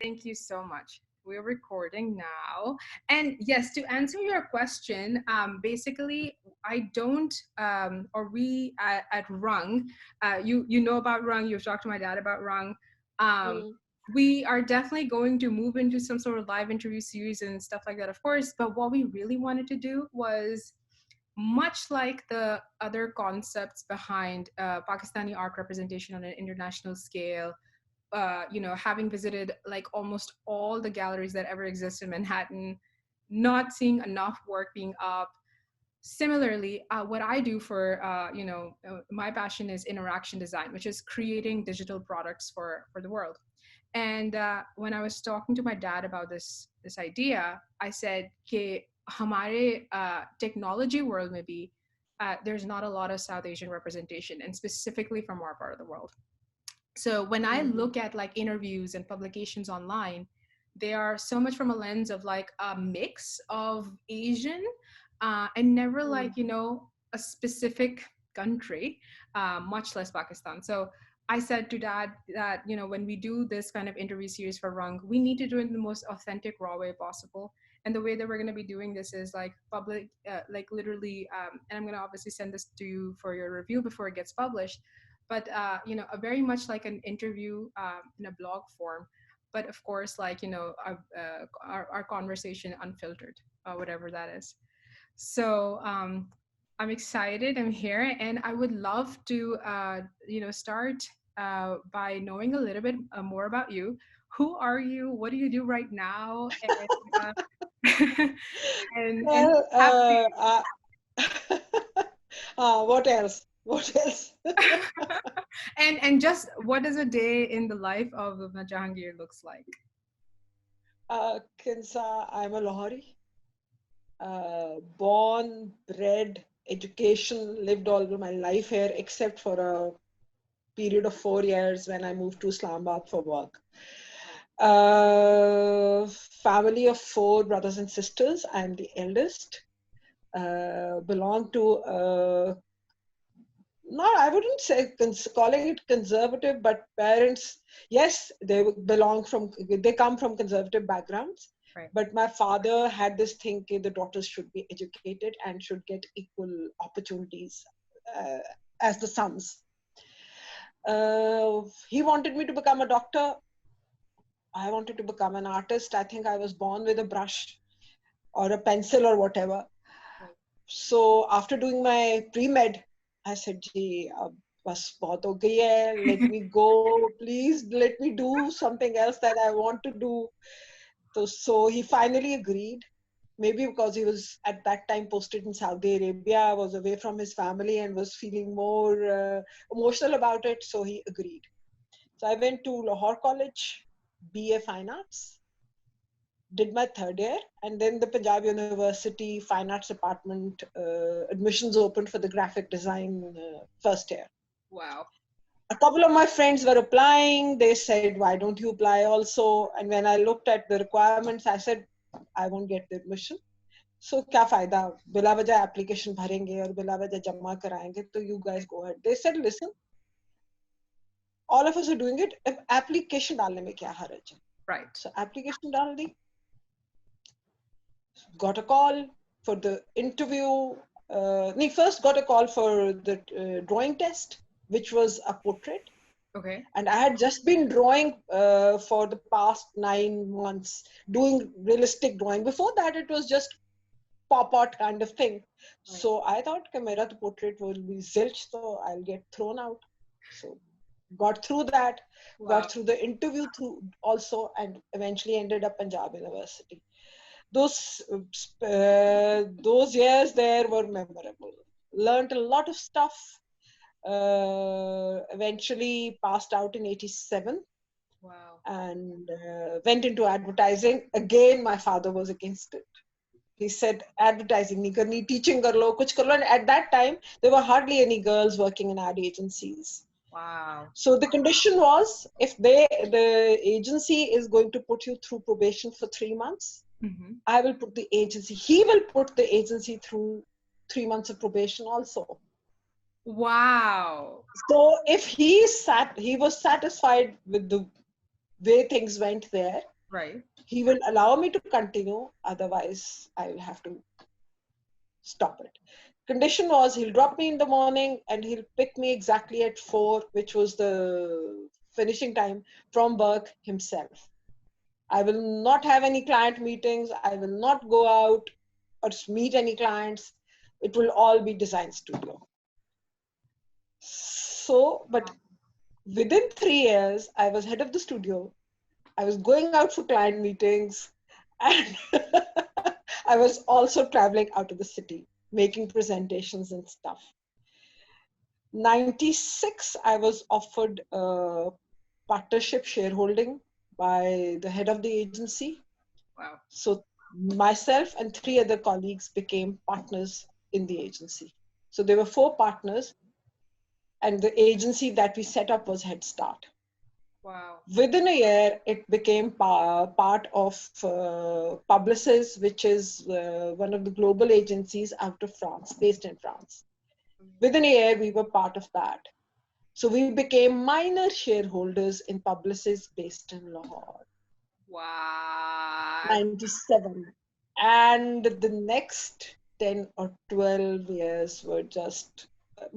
Thank you so much. We're recording now. And yes, to answer your question, basically, I don't, or we at Rungg, you know about Rungg, you've talked to my dad about Rungg. Um, Mm, we are definitely going to move into some sort of live interview series and stuff like that, of course. But what we really wanted to do was much like the other concepts behind Pakistani art representation on an international scale, having visited like almost all the galleries that ever exist in Manhattan, not seeing enough work being up. Similarly, what I do for my passion is interaction design, which is creating digital products for the world. And when I was talking to my dad about this idea, I said, "कि हमारे technology world maybe there's not a lot of South Asian representation, and specifically from our part of the world." So when I mm, look at like interviews and publications online, they are so much from a lens of like a mix of Asian and never like, mm, a specific country, much less Pakistan. So I said to dad that, when we do this kind of interview series for Rung, we need to do it in the most authentic, raw way possible. And the way that we're going to be doing this is like public, like literally, and I'm going to obviously send this to you for your review before it gets published, but a very much like an interview in a blog form, but of course like our conversation unfiltered, whatever that is. So I'm excited, I'm here, and I would love to start by knowing a little bit more about you. Who are you? What do you do right now? And and Well, happy. what else? What else? And just what does a day in the life of Lubna Jehangir looks like? Kinsa, I'm a Lahori. Born, bred, education, lived all of my life here, except for a period of 4 years when I moved to Islamabad for work. Family of four brothers and sisters. I'm the eldest. Belong to no, I wouldn't say calling it conservative, but parents, yes, they come from conservative backgrounds. Right. But my father had this thing that the daughters should be educated and should get equal opportunities uh, as the sons. He wanted me to become a doctor. I wanted to become an artist. I think I was born with a brush or a pencil or whatever. Right. So after doing my pre-med, I said, "Gee, बस बहुत हो गई है. Let me go, please. Let me do something else that I want to do." So he finally agreed. Maybe because he was at that time posted in Saudi Arabia, was away from his family, and was feeling more emotional about it. So he agreed. So I went to Lahore College, BA Fine Arts, did my third year, and then the Punjab University Fine Arts Department admissions opened for the graphic design first year. Wow. A couple of my friends were applying. They said, "Why don't you apply also?" And when I looked at the requirements, I said, "I won't get the admission. So क्या फायदा बिला वजह application भरेंगे और बिला वजह जमा कराएंगे तो you guys go ahead." They said, "Listen, all of us are doing it. If application डालने में क्या हर्ज है?" Right. So application डाल दी. Got a call for the interview. First got a call for the drawing test, which was a portrait. Okay. And I had just been drawing for the past 9 months, doing realistic drawing. Before that, it was just pop art kind of thing. Right. So I thought, "Mera to portrait will be zilch, so I'll get thrown out." So got through that, Wow. got through the interview through also, and eventually ended up Punjab University. Those years there were memorable. Learned a lot of stuff. Eventually passed out in 87 Wow. and went into advertising. Again, my father was against it. He said, "Advertising nahi karni, teaching kar lo, kuch kar lo." And at that time, there were hardly any girls working in ad agencies. Wow. So the condition was, if the agency is going to put you through probation for 3 months, Hmm. I will put the agency, he will put the agency through 3 months of probation also. Wow. So if he was satisfied with the way things went there, Right. He will allow me to continue, otherwise I will have to stop it. Condition was he'll drop me in the morning and he'll pick me exactly at 4, which was the finishing time from work himself. I will not have any client meetings. I will not go out or meet any clients. It will all be design studio. So, but within 3 years, I was head of the studio. I was going out for client meetings, and I was also traveling out of the city, making presentations and stuff. 96, I was offered a partnership shareholding by the head of the agency. Wow. So myself and 3 other colleagues became partners in the agency. So there were 4 partners, and the agency that we set up was Head Start. Wow. Within a year, it became part of Publicis, which is one of the global agencies out of France, based in France. Within a year, we were part of that. So we became minor shareholders in Publicis based in Lahore. Wow. 97. And the next 10 or 12 years were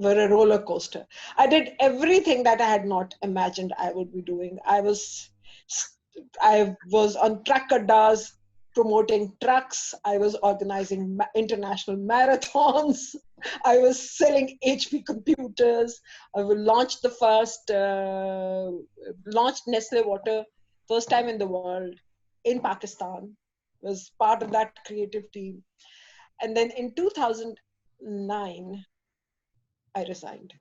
a roller coaster. I did everything that I had not imagined I would be doing. I was on truck promoting trucks. I was organizing international marathons. I was selling HP computers. I launched launched Nestle Water, first time in the world, in Pakistan. Was part of that creative team. And then in 2009, I resigned.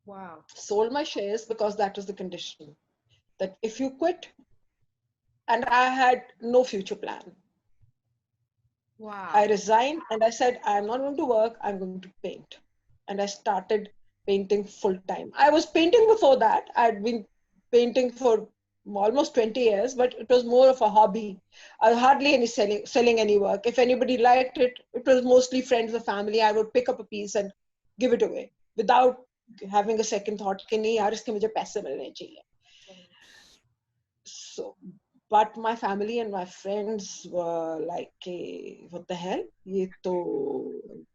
Wow. Sold my shares because that was the condition. That if you quit, and I had no future plan. I Wow. resigned and I said, I'm not going to work, I'm going to paint. And I started painting full time. I was painting before that. I'd been painting for almost 20 years, but it was more of a hobby. I hardly any selling any work. If anybody liked it, it was mostly friends or family. I would pick up a piece and give it away without having a second thought कि नहीं यार इसके मुझे पैसे मिलने चाहिए. So, but my family and my friends were like, what the hell?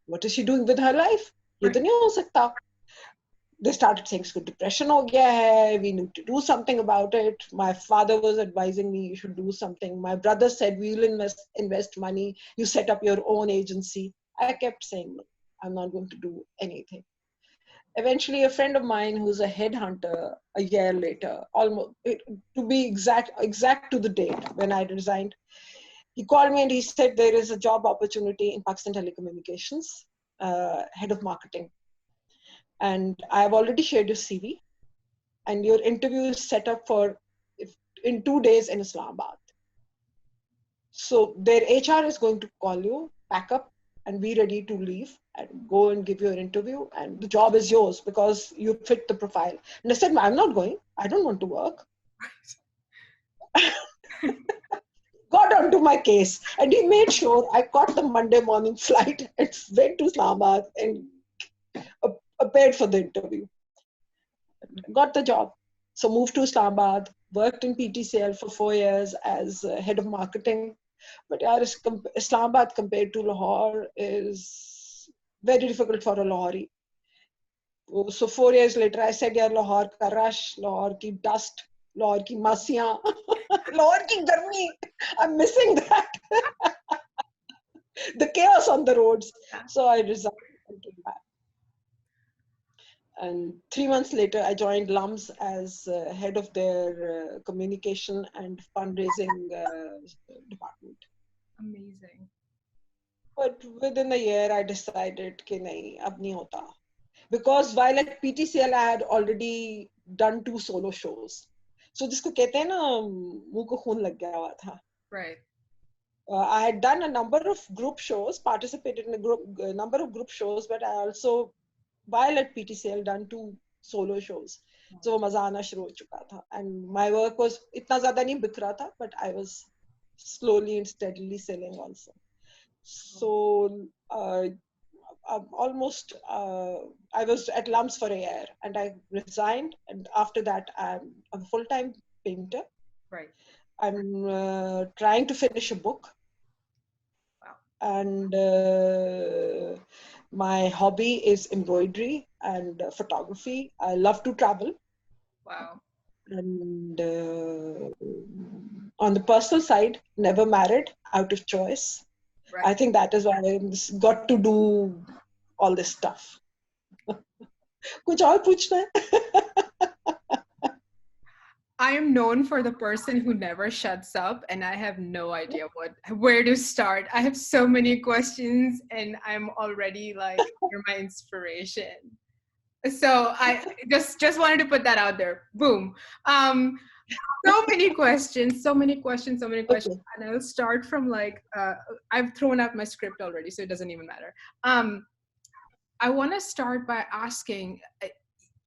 What is she doing with her life? ये तो नहीं हो सकता. They started saying इसको depression हो गया है. We need to do something about it. My father was advising me you should do something. My brother said we'll invest money. You set up your own agency. I kept saying no, I'm not going to do anything. Eventually, a friend of mine who's a headhunter, a year later, almost to be exact to the date when I resigned, he called me and he said there is a job opportunity in Pakistan Telecommunications, head of marketing, and I have already shared your CV, and your interview is set up for in 2 days in Islamabad. So their HR is going to call you, pack up, and be ready to leave and go and give your interview. And the job is yours because you fit the profile. And I said, I'm not going. I don't want to work. Got onto my case. And he made sure I caught the Monday morning flight and went to Islamabad and appeared for the interview. Got the job. So moved to Islamabad, worked in PTCL for 4 years as head of marketing. But yaar, Islamabad compared to Lahore is very difficult for a Lahori. So 4 years later, I said, yaar, Lahore ka rush, Lahore ki dust, Lahore ki masiyan, Lahore ki garmi. I'm missing that. The chaos on the roads. So I resigned and came back. And 3 months later, I joined LUMS as head of their communication and fundraising department. Amazing. But within a year, I decided कि नहीं, अब नहीं होता. Because while at PTCL, I had already done 2 solo shows. So जिसको कहते हैं ना मुंह को खून लग गया हुआ था. Right. I had done a number of group shows, participated in a number of group shows, but I also, while at PTCL, done 2 solo shows. So वो मजा आना शुरू हो चुका था. And my work was इतना ज़्यादा नहीं बिक रहा था, but I was slowly and steadily selling also. So almost I was at LUMS for a year and I resigned, and after that I'm a full-time painter. Right. I'm trying to finish a book. Wow. And my hobby is embroidery and photography. I love to travel. Wow. And on the personal side, never married out of choice. Right. I think that is why I got to do all this stuff. कुछ और पूछना है? I am known for the person who never shuts up, and I have no idea where to start. I have so many questions, and I'm already like, you're my inspiration. So I just wanted to put that out there. Boom. So many questions, so many questions, so many questions. Okay. And I'll start from like I've thrown out my script already, so it doesn't even matter. I want to start by asking.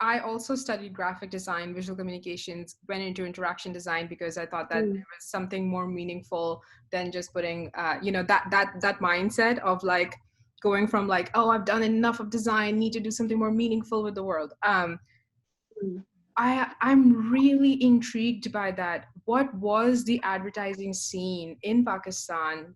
I also studied graphic design, visual communications, went into interaction design because I thought that there was something more meaningful than just putting, that mindset of like going from like, oh, I've done enough of design, need to do something more meaningful with the world. I'm really intrigued by that. What was the advertising scene in Pakistan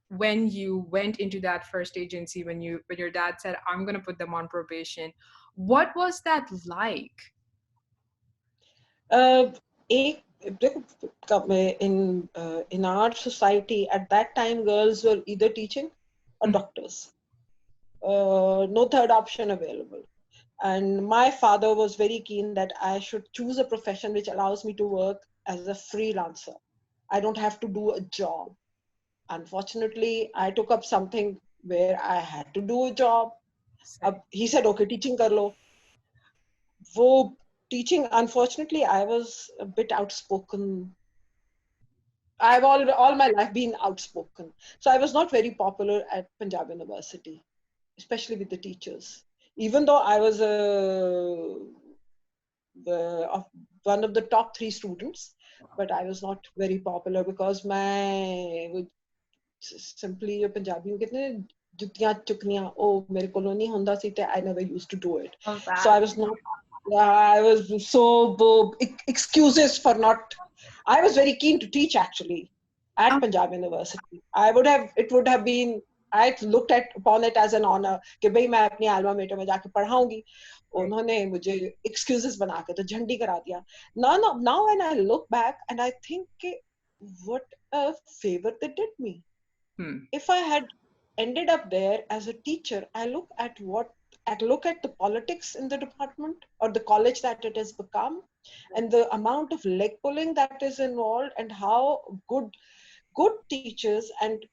when you went into that first agency, when your dad said, I'm going to put them on probation? What was that like? एक in our society at that time, girls were either teaching or doctors. No third option available. And my father was very keen that I should choose a profession which allows me to work as a freelancer. I don't have to do a job. Unfortunately, I took up something where I had to do a job. He said, okay, teaching kar lo. Wo teaching, unfortunately, I was a bit outspoken. I've all my life been outspoken. So I was not very popular at Punjab University, especially with the teachers. Even though I was one of the top 3 students, but I was not very popular because my simply Punjabi में कितने जुतियां चुकनियां मेरे को नहीं होंदा सी I never used to do it. So I was not, I was so excuses for not. I was very keen to teach actually at Punjab University. It would have been, I looked upon it as an honor कि भाई मैं अपनी alma mater में जाके पढ़ाऊंगी. उन्होंने मुझे excuses बना के तो झंडी करा दिया. Now when I look back and I think what a favor they did me. If I had ended up there as a teacher, I look at the politics in the department or the college that it has become, and the amount of leg pulling that is involved, and how good teachers and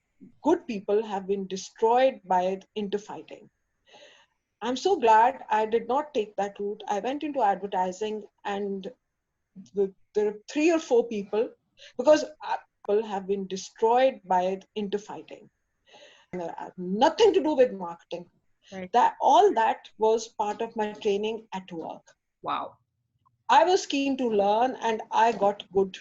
good people have been destroyed by into fighting. I'm so glad I did not take that route. I went into advertising, and there are 3 or 4 people, because people have been destroyed by into fighting. Nothing to do with marketing. Right. That was part of my training at work. Wow. I was keen to learn, and I got good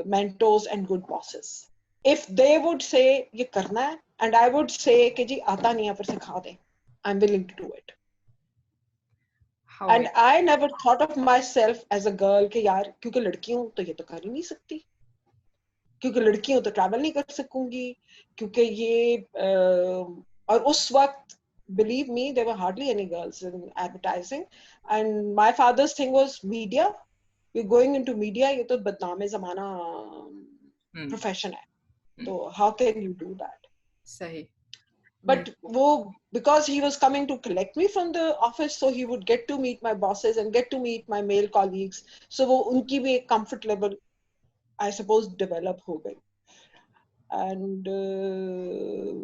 mentors and good bosses. If they would say ye karna hai, and I would say कि जी आता नहीं है पर सिखा दे, I'm willing to do it. And I never thought of myself as a girl कि यार क्योंकि लड़की हूँ तो ये तो कर ही नहीं सकती, क्योंकि लड़की हूँ तो ट्रैवल नहीं कर सकूंगी, क्योंकि ये और उस वक्त, believe me, there were hardly any girls in advertising, and my father's thing was media. You're going into media, ये तो बदनाम ज़माना profession है, तो how can you do that? Sahi. But because he was coming to collect me from the office, so he would get to meet my bosses and get to meet my male colleagues. So वो उनकी भी एक comfort level, I suppose, develop हो गई. And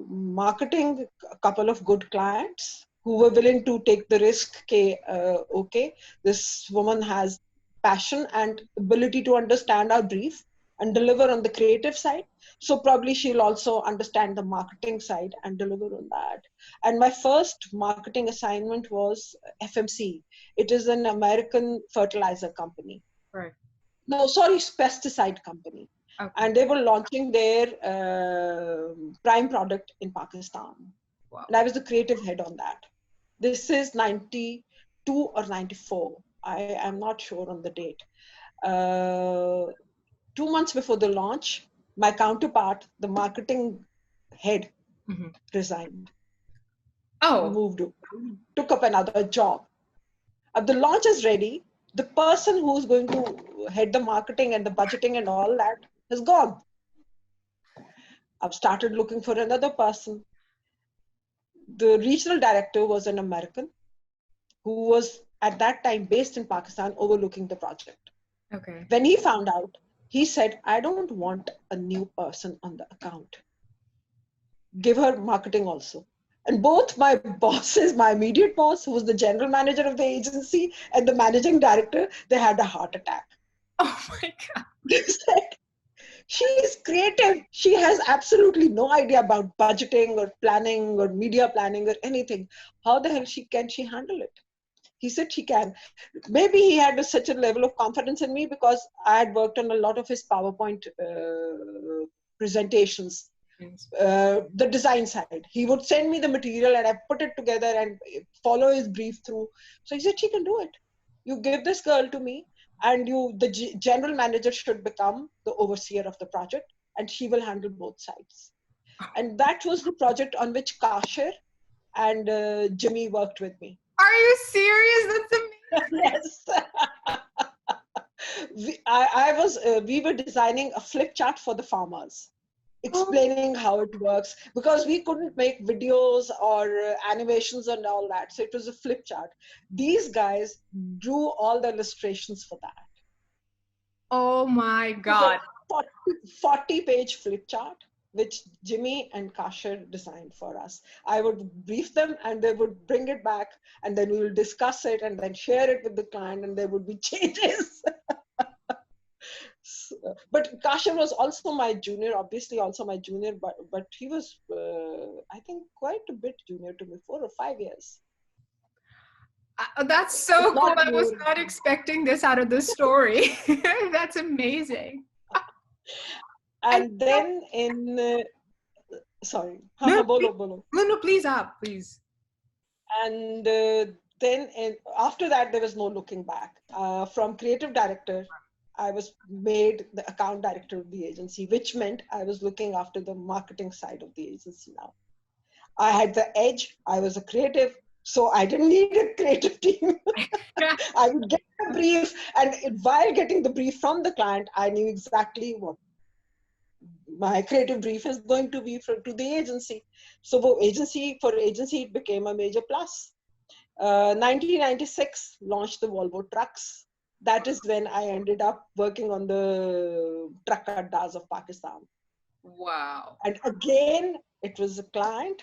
marketing a couple of good clients who were willing to take the risk. Okay, this woman has passion and ability to understand our brief and deliver on the creative side, so probably she'll also understand the marketing side and deliver on that. And my first marketing assignment was FMC. It is an American fertilizer company. Right. No, sorry, pesticide company. Okay. And they were launching their prime product in Pakistan. Wow. And I was the creative head on that. This is 92 or 94. I am not sure on the date. 2 months before the launch, my counterpart, the marketing head, resigned, Oh. moved, took up another job. The launch is ready. The person who's going to head the marketing and the budgeting and all that has gone. I've started looking for another person. The regional director was an American who was at that time based in Pakistan overlooking the project. Okay. When he found out, he said, I don't want a new person on the account. Give her marketing also. And both my bosses, my immediate boss, who was the general manager of the agency, and the managing director, they had a heart attack. Oh my God. They said, she is creative. She has absolutely no idea about budgeting or planning or media planning or anything. How the hell can she handle it? He said she can. Maybe he had such a level of confidence in me because I had worked on a lot of his PowerPoint presentations. The design side. He would send me the material and I put it together and follow his brief through. So he said, she can do it. You give this girl to me and the general manager should become the overseer of the project and she will handle both sides. And that was the project on which Kashir and Jimmy worked with me. Are you serious? That's amazing. Yes. We were designing a flip chart for the farmers, explaining how it works, because we couldn't make videos or animations and all that. So it was a flip chart. These guys drew all the illustrations for that. Oh my God. 40-page flip chart, which Jimmy and Kashir designed for us. I would brief them and they would bring it back and then we will discuss it and then share it with the client and there would be changes. But Kashif was also my junior, obviously also my junior, but he was, I think, quite a bit junior to me, 4 or 5 years. That's so cool. I was not expecting this out of this story. That's amazing. And then sorry, No, bolo. no, please. And then after that, there was no looking back. From creative director, I was made the account director of the agency, which meant I was looking after the marketing side of the agency now. I had the edge. I was a creative, so I didn't need a creative team. I would get the brief, and while getting the brief from the client, I knew exactly what my creative brief is going to be to the agency. So for agency, it became a major plus. 1996 launched the Volvo trucks. That is when I ended up working on the truck addas of Pakistan. Wow. And again, it was a client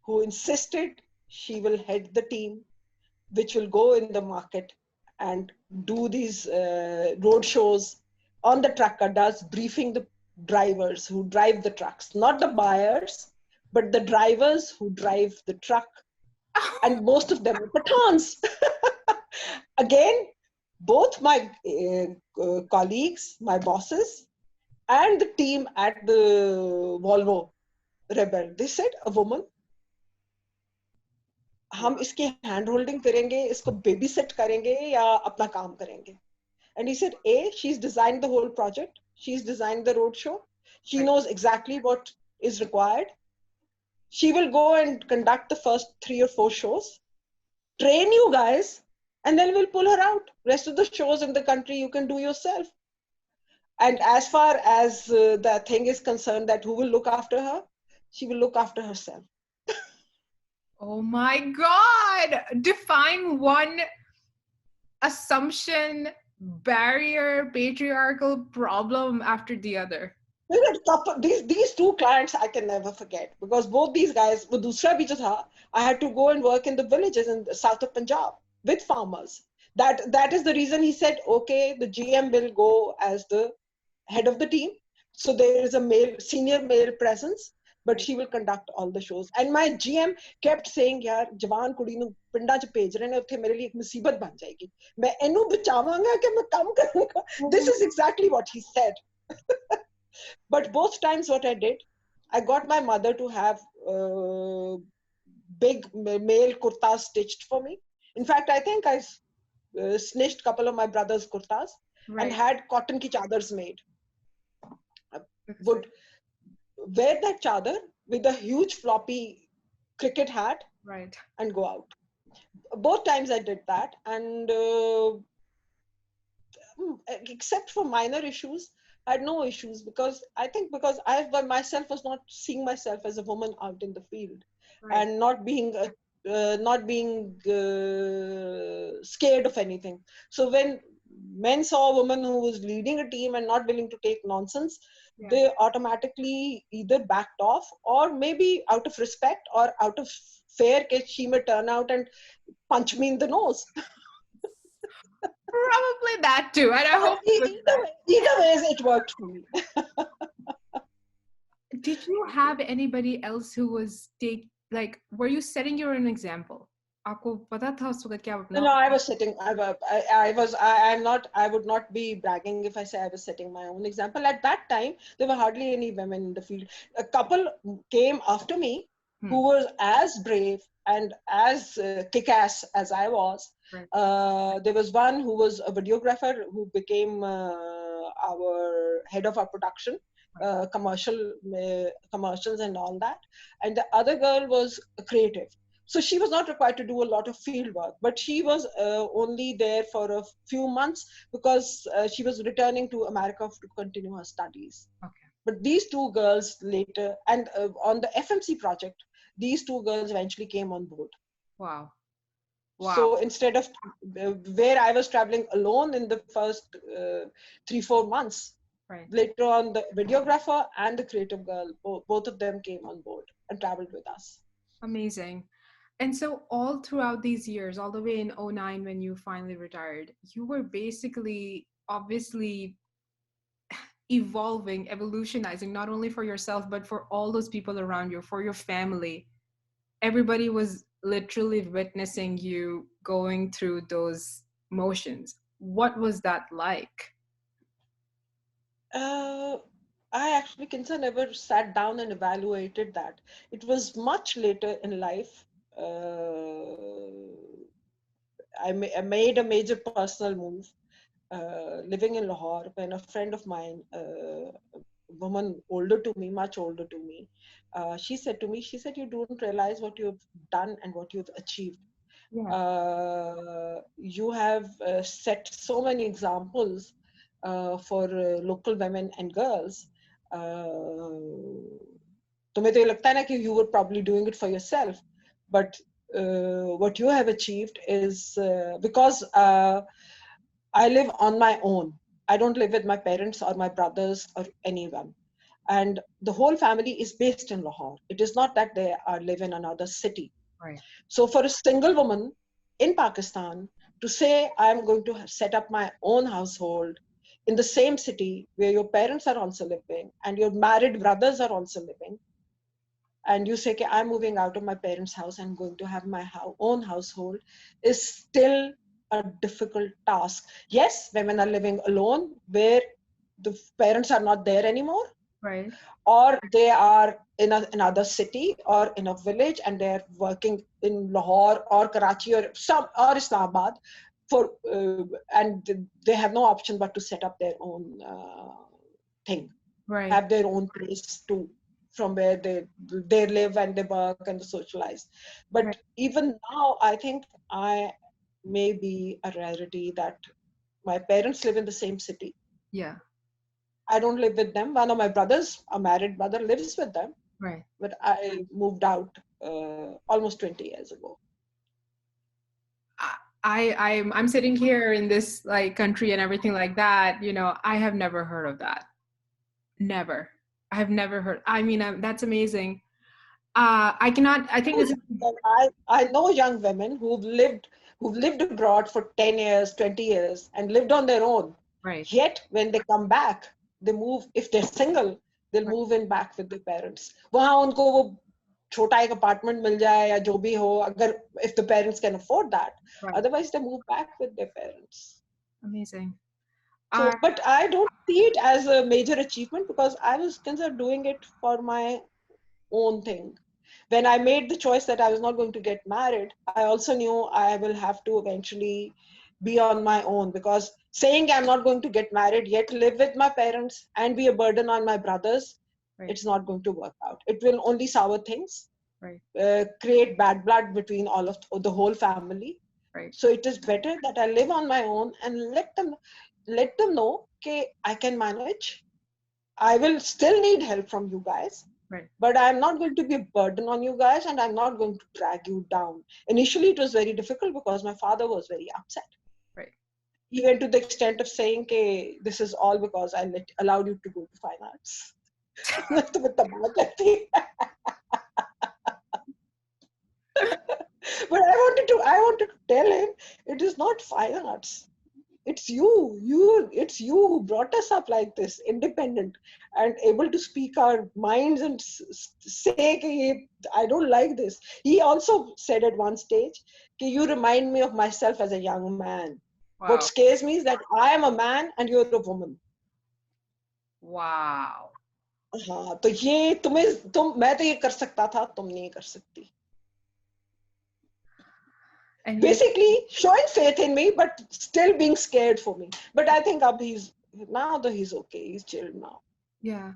who insisted she will head the team, which will go in the market and do these road shows on the truck addas, briefing the drivers who drive the trucks, not the buyers, but the drivers who drive the truck. And most of them are Pathans. Again, both my colleagues, my bosses, and the team at the Volvo Rebel, they said, a woman, हम इसकी hand holding करेंगे, इसको babysit करेंगे या अपना काम करेंगे. And he said, she's designed the whole project. She's designed the road show. She knows exactly what is required. She will go and conduct the first 3 or 4 shows, train you guys, and then we'll pull her out. Rest of the shows in the country you can do yourself. And as far as the thing is concerned that who will look after her, she will look after herself. Oh my God. Define one assumption, barrier, patriarchal problem after the other. These 2 clients I can never forget because both these guys, wo dusra bhi jo tha, I had to go and work in the villages in the south of Punjab with farmers. That is the reason he said, okay, the GM will go as the head of the team. So there is a senior male presence, but she will conduct all the shows. And my GM kept saying, yaar, jawan kudi nu pinda ch bhej rahe ne, utthe mere liye ek musibat ban jayegi. Main enu bachawanga ke main kam karunga. This is exactly what he said. But both times what I did, I got my mother to have big male kurtas stitched for me. In fact, I think I snitched a couple of my brother's kurtas and had cotton ki chadars made. would wear that chadar with a huge floppy cricket hat Right. and go out. Both times I did that, and except for minor issues, I had no issues, because I think because I by myself was not seeing myself as a woman out in the field, Right. and not being scared of anything. So when men saw a woman who was leading a team and not willing to take nonsense, Yeah. they automatically either backed off, or maybe out of respect or out of fear that she may turn out and punch me in the nose. Probably that too. And I hope it was that. Either ways, it worked for me. Did you have anybody else who was like were you setting your own example? आपको पता था उस वक्त क्या No, अपना no, I was sitting. I'm not. I would not be bragging if I say I was setting my own example. At that time, there were hardly any women in the field. A couple came after me Hmm. who were as brave and as kick-ass as I was. Right. There was one who was a videographer who became our head of our production, commercials and all that. And the other girl was a creative. So she was not required to do a lot of field work, but she was only there for a few months because she was returning to America to continue her studies. Okay. But these two girls later, and on the FMC project, these two girls eventually came on board. Wow. Wow. So instead of where I was traveling alone in the first 3-4 months, Right. later on the videographer and the creative girl, both of them came on board and traveled with us. Amazing. And so all throughout these years, all the way in '09 when you finally retired, you were basically obviously evolving, evolutionizing, not only for yourself, but for all those people around you, for your family. Everybody was literally witnessing you going through those motions. What was that like? I actually, Kinsa, never sat down and evaluated that. It was much later in life. I made a major personal move living in Lahore when a friend of mine, a woman older to me, much older to me, she said to me, she said, "You don't realize what you've done and what you've achieved. Yeah. You have set so many examples for local women and girls. तुम्हें तो ये लगता है ना कि you were probably doing it for yourself, but what you have achieved is because I live on my own. I don't live with my parents or my brothers or anyone. And the whole family is based in Lahore. It is not that they are live in another city. Right. So for a single woman in Pakistan to say, I'm going to set up my own household in the same city where your parents are also living and your married brothers are also living, and you say, okay, I'm moving out of my parents' house and going to have my own household, is still a difficult task. Yes, women are living alone where the parents are not there anymore, Right. or they are in another city or in a village and they're working in Lahore or Karachi or Islamabad for and they have no option but to set up their own thing, Right. have their own place to from where they live and they work and they socialize. Right. But even now, I think I may be a rarity that my parents live in the same city. Yeah. I don't live with them. One of my brothers, a married brother, lives with them, Right. but I moved out almost 20 years ago. I'm sitting here in this like country and everything like that. I have never heard of that. Never. I have never heard. I mean, that's amazing. I cannot. I think this is I know young women who've lived abroad for 10 years, 20 years and lived on their own. right. Yet when they come back, they move, if they're single, they'll Right. move in back with their parents. वहाँ उनको वो छोटा एक apartment मिल जाए या जो भी हो, अगर if the parents can afford that. Right. Otherwise, they move back with their parents. Amazing. So, Uh, but I don't see it as a major achievement because I was considered doing it for my own thing. When I made the choice that I was not going to get married, I also knew I will have to eventually be on my own, because saying I'm not going to get married yet live with my parents and be a burden on my brothers, Right. it's not going to work out. It will only sour things, Right. create bad blood between all of the whole family. Right. So it is better that I live on my own and let them know, okay, I can manage. I will still need help from you guys, Right. but I'm not going to be a burden on you guys, and I'm not going to drag you down. Initially, it was very difficult because my father was very upset. Right. He went to the extent of saying, okay, this is all because I allowed you to go to fine arts. मैं तुम्हें तबाह करती। But I wanted to tell him, it is not fine arts. It's it's you who brought us up like this, independent and able to speak our minds and say, I don't like this. He also said at one stage, you remind me of myself as a young man. What Wow. scares me is that I am a man and you're a woman. Wow. हाँ, तो ये मैं तो ये कर सकता था, तुम नहीं कर सकती. And you, Basically showing faith in me, but still being scared for me. But I think now that he's okay, he's chilled now. yeah.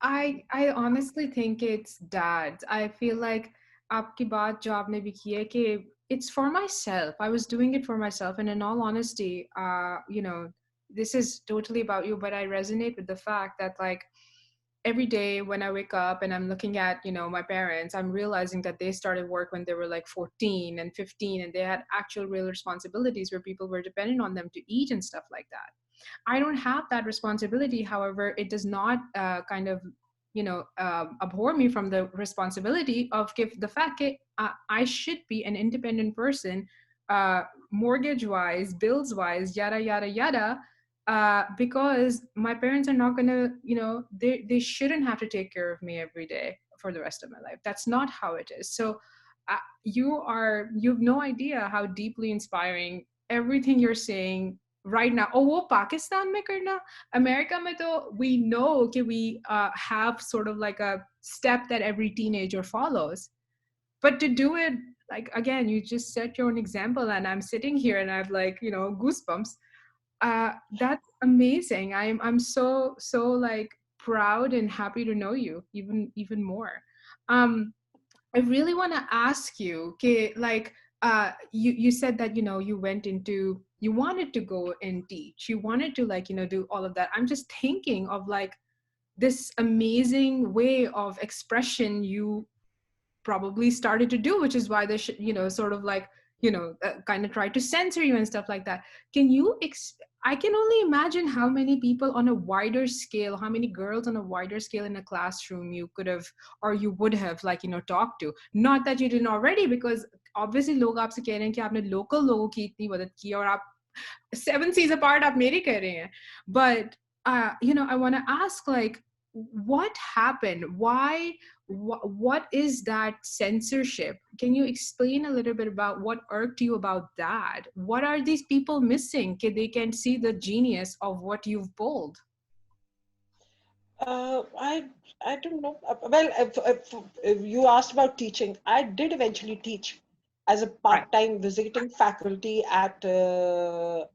I honestly think it's dads. I feel like आपकी बात जो आपने भी की है कि it's for myself. I was doing it for myself, and in all honesty, this is totally about you, but I resonate with the fact that like every day when I wake up and I'm looking at, my parents, I'm realizing that they started work when they were like 14 and 15, and they had actual real responsibilities where people were dependent on them to eat and stuff like that. I don't have that responsibility. However, it does not kind of, abhor me from the responsibility of give the fact that I should be an independent person, mortgage wise, bills wise, yada, yada, yada. Because my parents are not gonna, they shouldn't have to take care of me every day for the rest of my life. That's not how it is. So you've no idea how deeply inspiring everything you're saying right now. Oh, wo Pakistan mein karna, America mein to we know कि we have sort of like a step that every teenager follows, but to do it, like, again, you just set your own example, and I'm sitting here and I've like, goosebumps. That's amazing. I'm so like proud and happy to know you even more. um I really want to ask you, okay, like, you said that, you wanted to go and teach, you wanted to, like, do all of that. I'm just thinking of like this amazing way of expression you probably started to do, which is why they should, sort of like, kind of try to censor you and stuff like that. Can you I can only imagine how many people on a wider scale, how many girls on a wider scale in a classroom you could have, or you would have, like, talked to. Not that you didn't already, because obviously लोग आपसे कह रहे हैं कि आपने local लोगों की इतनी मदद की और आप 7 seas apart आप मेरी कह रहे हैं. But I want to ask, like, what happened? Why? What is that censorship? Can you explain a little bit about what irked you about that? What are these people missing? They can see the genius of what you've pulled. I don't know. Well, if you asked about teaching, I did eventually teach as a Right. part-time visiting faculty at an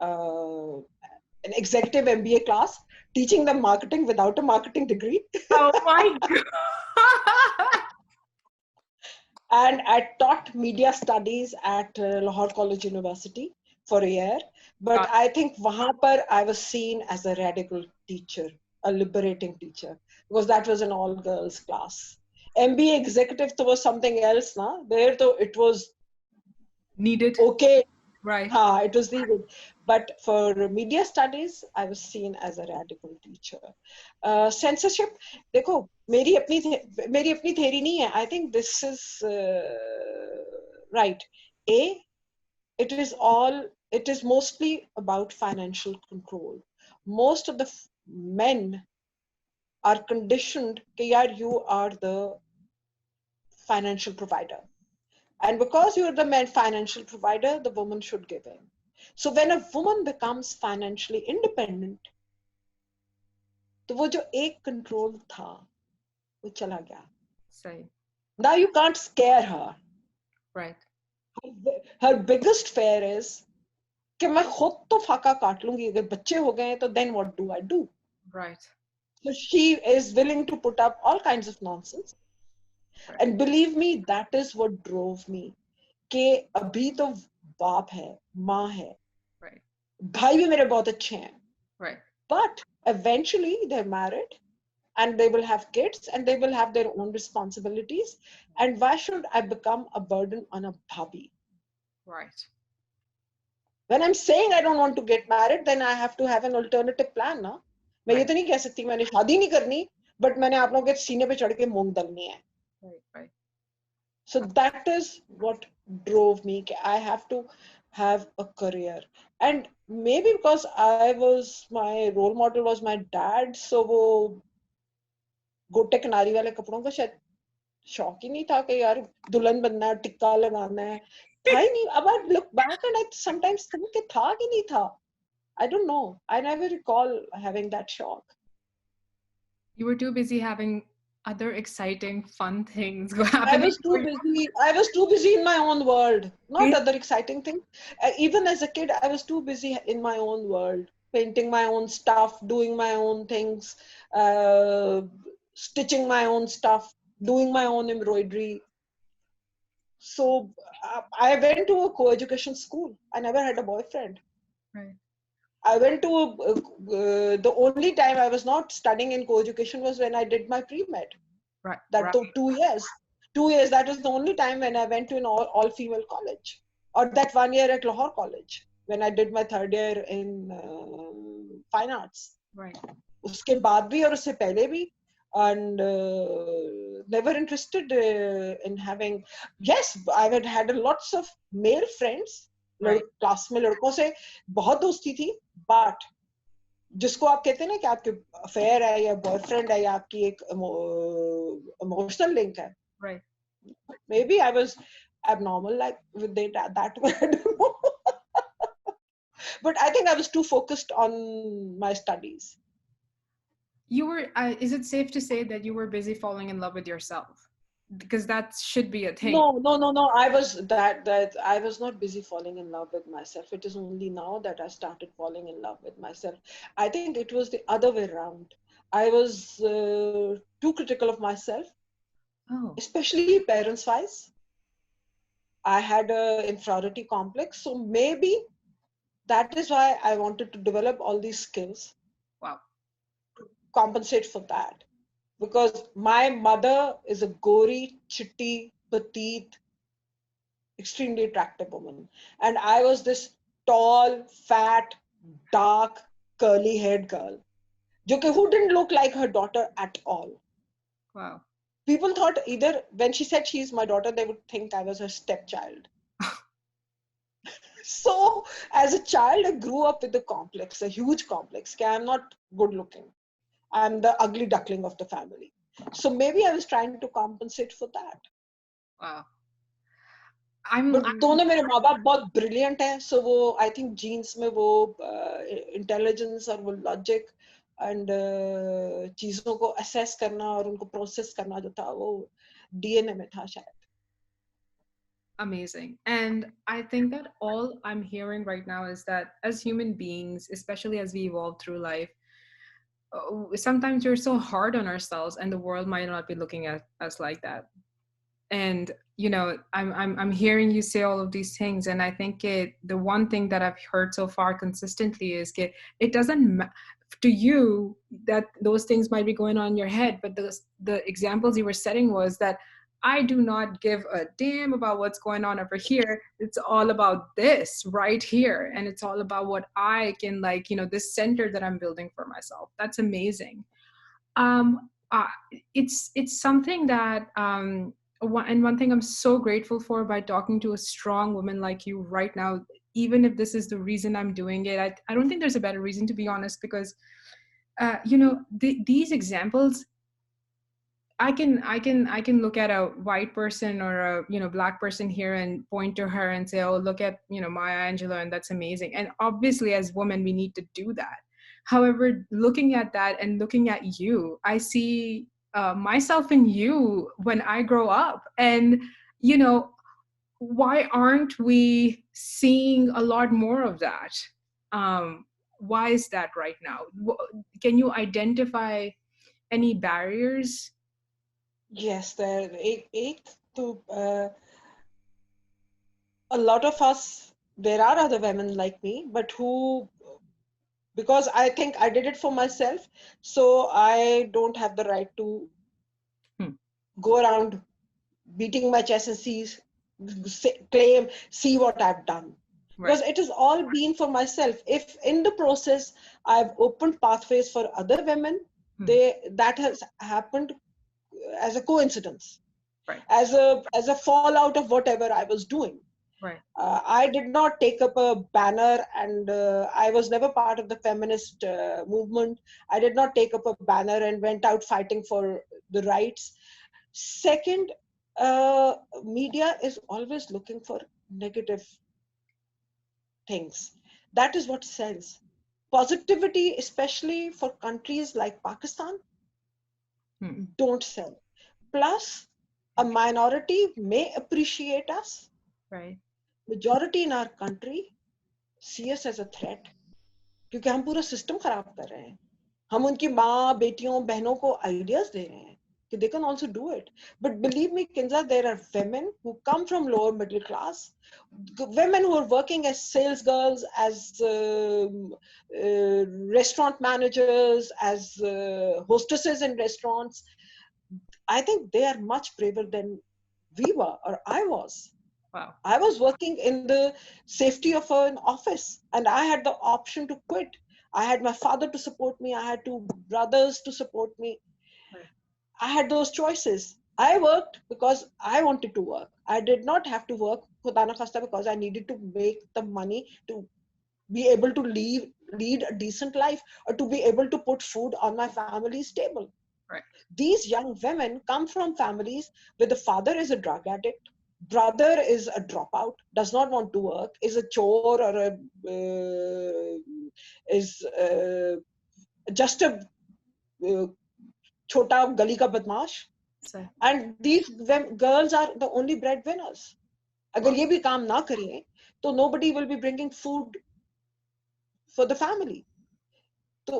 executive MBA class, teaching them marketing without a marketing degree. Oh my God. And I taught media studies at Lahore College University for a year. But God. I think wahan par I was seen as a radical teacher, a liberating teacher, because that was an all-girls class. MBA executive was something else, na? There, though, it was Needed. okay. Right. It was needed. But for media studies, I was seen as a radical teacher. Censorship, देखो, मेरी अपनी theory नहीं है. I think this is right. It is mostly about financial control. Most of the men are conditioned that yaar, you are the financial provider. And because you're the man financial provider, the woman should give in. So when a woman becomes financially independent, तो वो जो एक control था, वो चला गया. Say. Now you can't scare her. Right. Her biggest fear is कि मैं खुद तो फाका काट लूंगी, अगर बच्चे हो गए तो then what do I do? Right. So she is willing to put up all kinds of nonsense. Right. And believe me, that is what drove me. कि अभी तो बाप है, माँ है, Right. भाई भी मेरे बहुत अच्छे हैं. Right. But eventually they're married and they will have kids and they will have their own responsibilities. And why should I become a burden on a bhabhi? Right. When I'm saying I don't want to get married, then I have to have an alternative plan, ना. मैं ये Right. तो नहीं कह सकती मैंने शादी नहीं करनी, but मैंने आप लोगों के सीने पे चढ़ के मूंग दलनी है. Right. Right. So that is what drove me. I have to have a career. And maybe because my role model was my dad, so वो गोटे किनारी वाले कपड़ों का शायद शौक ही नहीं था कि यार दुल्हन बनना है, टिक्का लगाना है. था ही नहीं. अब I look back and I sometimes think कि था कि नहीं था. I don't know. I never recall having that shock. You were too busy having other exciting, fun things I happening was for too you. busy. I was too busy in my own world. Not Yes. other exciting things. Even as a kid, I was too busy in my own world, painting my own stuff, doing my own things, uh, stitching my own stuff, doing my own embroidery. So I went to a co-education school. I never had a boyfriend. Right. I went to the only time I was not studying in co-education was when I did my pre-med. Right. That Right. 2 years. 2 years, that was the only time when I went to an all-female college. Or that 1 year at Lahore College, when I did my third year in fine arts. Right. उसके बाद भी और उससे पहले भी. And never interested in having. Yes, I had lots of male friends. Right. Class में लड़कों से बहुत दोस्ती थी. But जिसको आप कहते हैं ना कि आपके अफेयर है या बॉयफ्रेंड है या आपकी एक इमोशनल लिंक है. Right. Maybe I was abnormal like with that way. I don't know. But I think I was too focused on my studies. You were. Is it safe to say that you were busy falling in love with yourself? Because that should be a thing. No. I was that I was not busy falling in love with myself. It is only now that I started falling in love with myself. I think it was the other way around. I was too critical of myself, Oh. especially parents wise. I had a inferiority complex, so maybe that is why I wanted to develop all these skills, Wow. compensate for that. Because my mother is a gory, chitty, petite, extremely attractive woman. And I was this tall, fat, dark, curly haired girl, who didn't look like her daughter at all. Wow. People thought either when she said she's my daughter, they would think I was her stepchild. So, as a child, I grew up with a complex, a huge complex. Okay, I'm not good looking. I'm the ugly duckling of the family. So maybe I was trying to compensate for that. Wow. But दोनों मेरे माँ बाप बहुत brilliant हैं, so वो I think genes में वो intelligence और वो logic and चीजों को assess करना और उनको process करना जो था वो DNA में था शायद. Amazing. And I think that all I'm hearing right now is that as human beings, especially as we evolve through life, sometimes we're so hard on ourselves and the world might not be looking at us like that. And I'm hearing you say all of these things, and I think the one thing that I've heard so far consistently is it doesn't to you that those things might be going on in your head, but the examples you were setting was that I do not give a damn about what's going on over here. It's all about this right here, and it's all about what I can, like, this center that I'm building for myself. That's amazing. It's something that and one thing I'm so grateful for by talking to a strong woman like you right now, even if this is the reason I'm doing it, I don't think there's a better reason, to be honest, because these examples, I can look at a white person or a black person here and point to her and say, oh, look at Maya Angelou, and that's amazing. And obviously as women we need to do that. However, looking at that and looking at you, I see myself in you when I grow up. And you know why aren't we seeing a lot more of that? Why is that right now? Can you identify any barriers? Yes, there एक to a lot of us, there are other women like me, but who, because I think I did it for myself, so I don't have the right to Hmm. go around beating my chest and claim, see what I've done. Right. Because it has all been for myself. If in the process I've opened pathways for other women, Hmm. that has happened as a coincidence, Right. as a fallout of whatever I was doing. Right. I did not take up a banner, and I was never part of the feminist movement. I did not take up a banner and went out fighting for the rights. Second, media is always looking for negative things. That is what sells. Positivity, especially for countries like Pakistan, Hmm. don't sell. Plus, a minority may appreciate us. Right. Majority in our country see us as a threat, क्योंकि हम पूरा system खराब कर रहे हैं. हम उनकी माँ बेटियों बहनों को आइडियाज दे रहे हैं कि they can also do it. But believe me, Kinza, there are women who come from lower middle class, women who are working as sales girls, as restaurant managers, as hostesses in restaurants. I think they are much braver than we were, or I was. Wow. I was working in the safety of an office, and I had the option to quit. I had my father to support me. I had two brothers to support me. Right. I had those choices. I worked because I wanted to work. I did not have to work khudana khasta because I needed to make the money to be able to lead a decent life, or to be able to put food on my family's table. Right. These young women come from families where the father is a drug addict, brother is a dropout, does not want to work, is a chore, or is just a chota gali ka badmash. So, And these girls are the only breadwinners. अगर wow. ये भी काम ना करें, तो nobody will be bringing food for the family. तो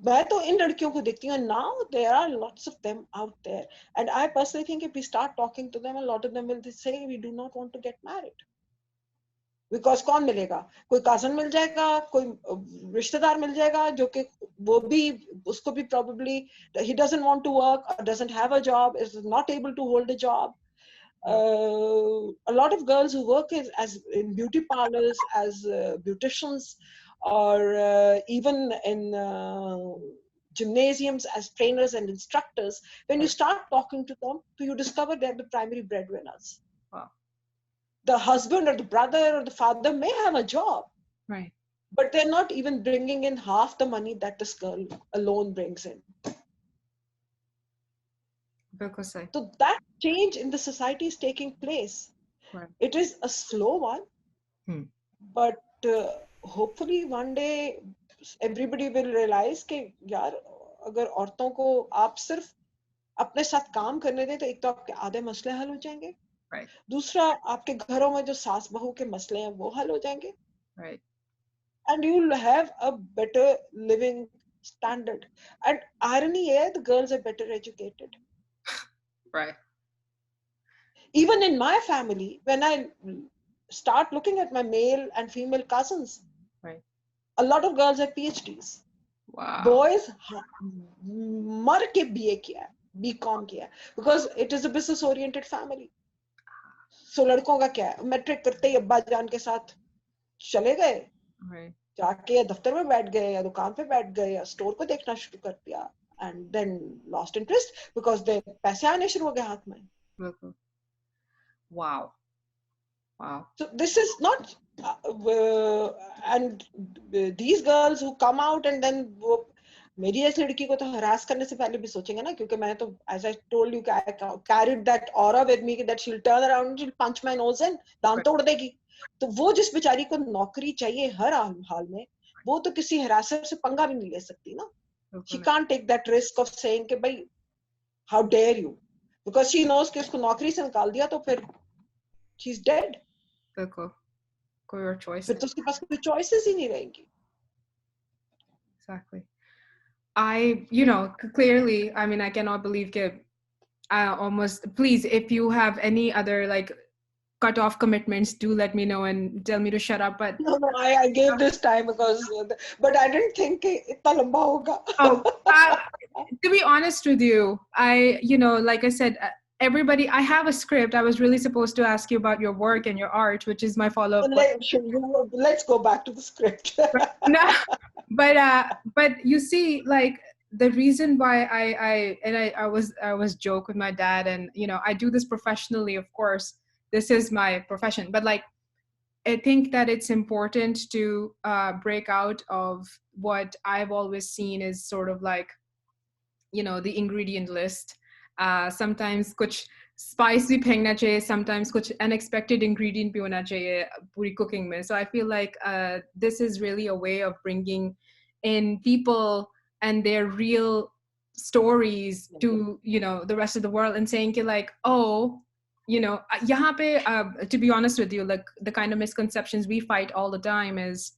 मैं तो इन लड़कियों को देखती हूँ. Now there are lots of them out there, and I personally think if we start talking to them, a lot of them will say we do not want to get married. Because कौन मिलेगा? कोई cousin मिल जाएगा, कोई रिश्तेदार मिल जाएगा जो कि वो भी उसको भी probably he doesn't want to work, or doesn't have a job, is not able to hold a job. Hmm. A lot of girls who work as in beauty parlors, as beauticians, or even in gymnasiums as trainers and instructors, when you Right. start talking to them, you discover they're the primary breadwinners. Wow. The husband or the brother or the father may have a job, Right. but they're not even bringing in half the money that this girl alone brings in. Because I. So that change in the society is taking place. Right. It is a slow one, Hmm. but hopefully one day everybody will realize कि यार अगर औरतों को आप सिर्फ अपने साथ काम करने दें, तो एक तो आपके आधे मसले हल हो जाएंगे, Right. दूसरा आपके घरों में जो सास बहू के मसले हैं वो हल हो जाएंगे, Right. and you'll have a better living standard. And irony है, the girls are better educated. Right. Even in my family, when I start looking at my male and female cousins, Right. a lot of girls have PhDs. Wow. Boys मर के BA किया है, BCom किया है, because it is a business oriented family. So लड़कों का क्या है, मैट्रिक करते ही अब्बा जान के साथ चले गए, Right. जाके दफ्तर में बैठ गए या दुकान पे बैठ गए या स्टोर को देखना शुरू कर दिया, and then lost interest because they पैसे आने शुरू हो गए हाथ में. Wow. Wow. So this is not and these girls who come out and then वो मेरी ऐसी लड़की को तो harass करने से पहले भी सोचेंगे ना, क्योंकि मैं तो, as I told you, I carried that aura with me that she'll turn around and she'll punch my nose in, दांत तोड़ देगी. तो वो जिस बेचारी को नौकरी चाहिए हर हाल में, वो तो किसी harasser से पंगा भी नहीं ले सकती ना. She can't take that risk of saying कि भाई how dare you, because she knows कि उसको नौकरी से निकाल दिया तो फिर she's dead. बिल्कुल कोई और choice फिर नहीं. तो उसके पास कोई choices ही नहीं रहेंगी. Exactly. I, you know, clearly, I mean, I cannot believe that I almost, please, if you have any other like cut off commitments, do let me know and tell me to shut up. But No, no, I gave this time because, but I didn't think itna lamba hoga. oh, to be honest with you, you know, like I said, everybody, I have a script. I was really supposed to ask you about your work and your art, which is my follow up question. Let's go back to the script. No, but you see, like the reason why I was joke with my dad, and you know, I do this professionally, of course. This is my profession, but like I think that it's important to break out of what I've always seen is sort of like, you know, the ingredient list. Sometimes कुछ spice भी फेंकना चाहिए, sometimes कुछ unexpected ingredient भी होना चाहिए पूरी cooking में. So I feel like this is really a way of bringing in people and their real stories to, you know, the rest of the world, and saying like, oh, you know, यहाँ पे to be honest with you, like the kind of misconceptions we fight all the time is,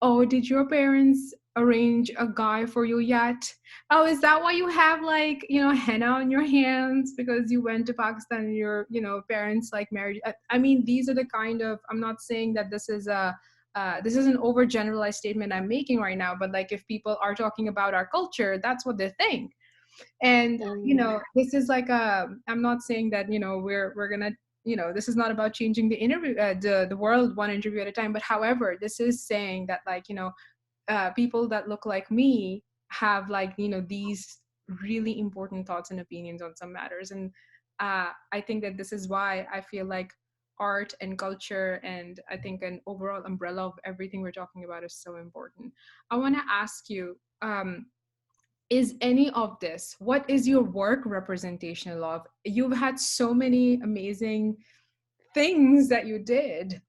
oh, did your parents arrange a guy for you yet? Oh, is that why you have like, you know, henna on your hands because you went to Pakistan and your, you know, parents like married? I mean, these are the kind of, I'm not saying that this is an overgeneralized statement I'm making right now, but like if people are talking about our culture, that's what they think. And you know, this is like I'm not saying that, you know, we're gonna, you know, this is not about changing the interview the world one interview at a time, but however, this is saying that like, you know, people that look like me have like, you know, these really important thoughts and opinions on some matters. And I think that this is why I feel like art and culture, and I think an overall umbrella of everything we're talking about, is so important. I want to ask you, is any of this, what is your work representational of? You've had so many amazing things that you did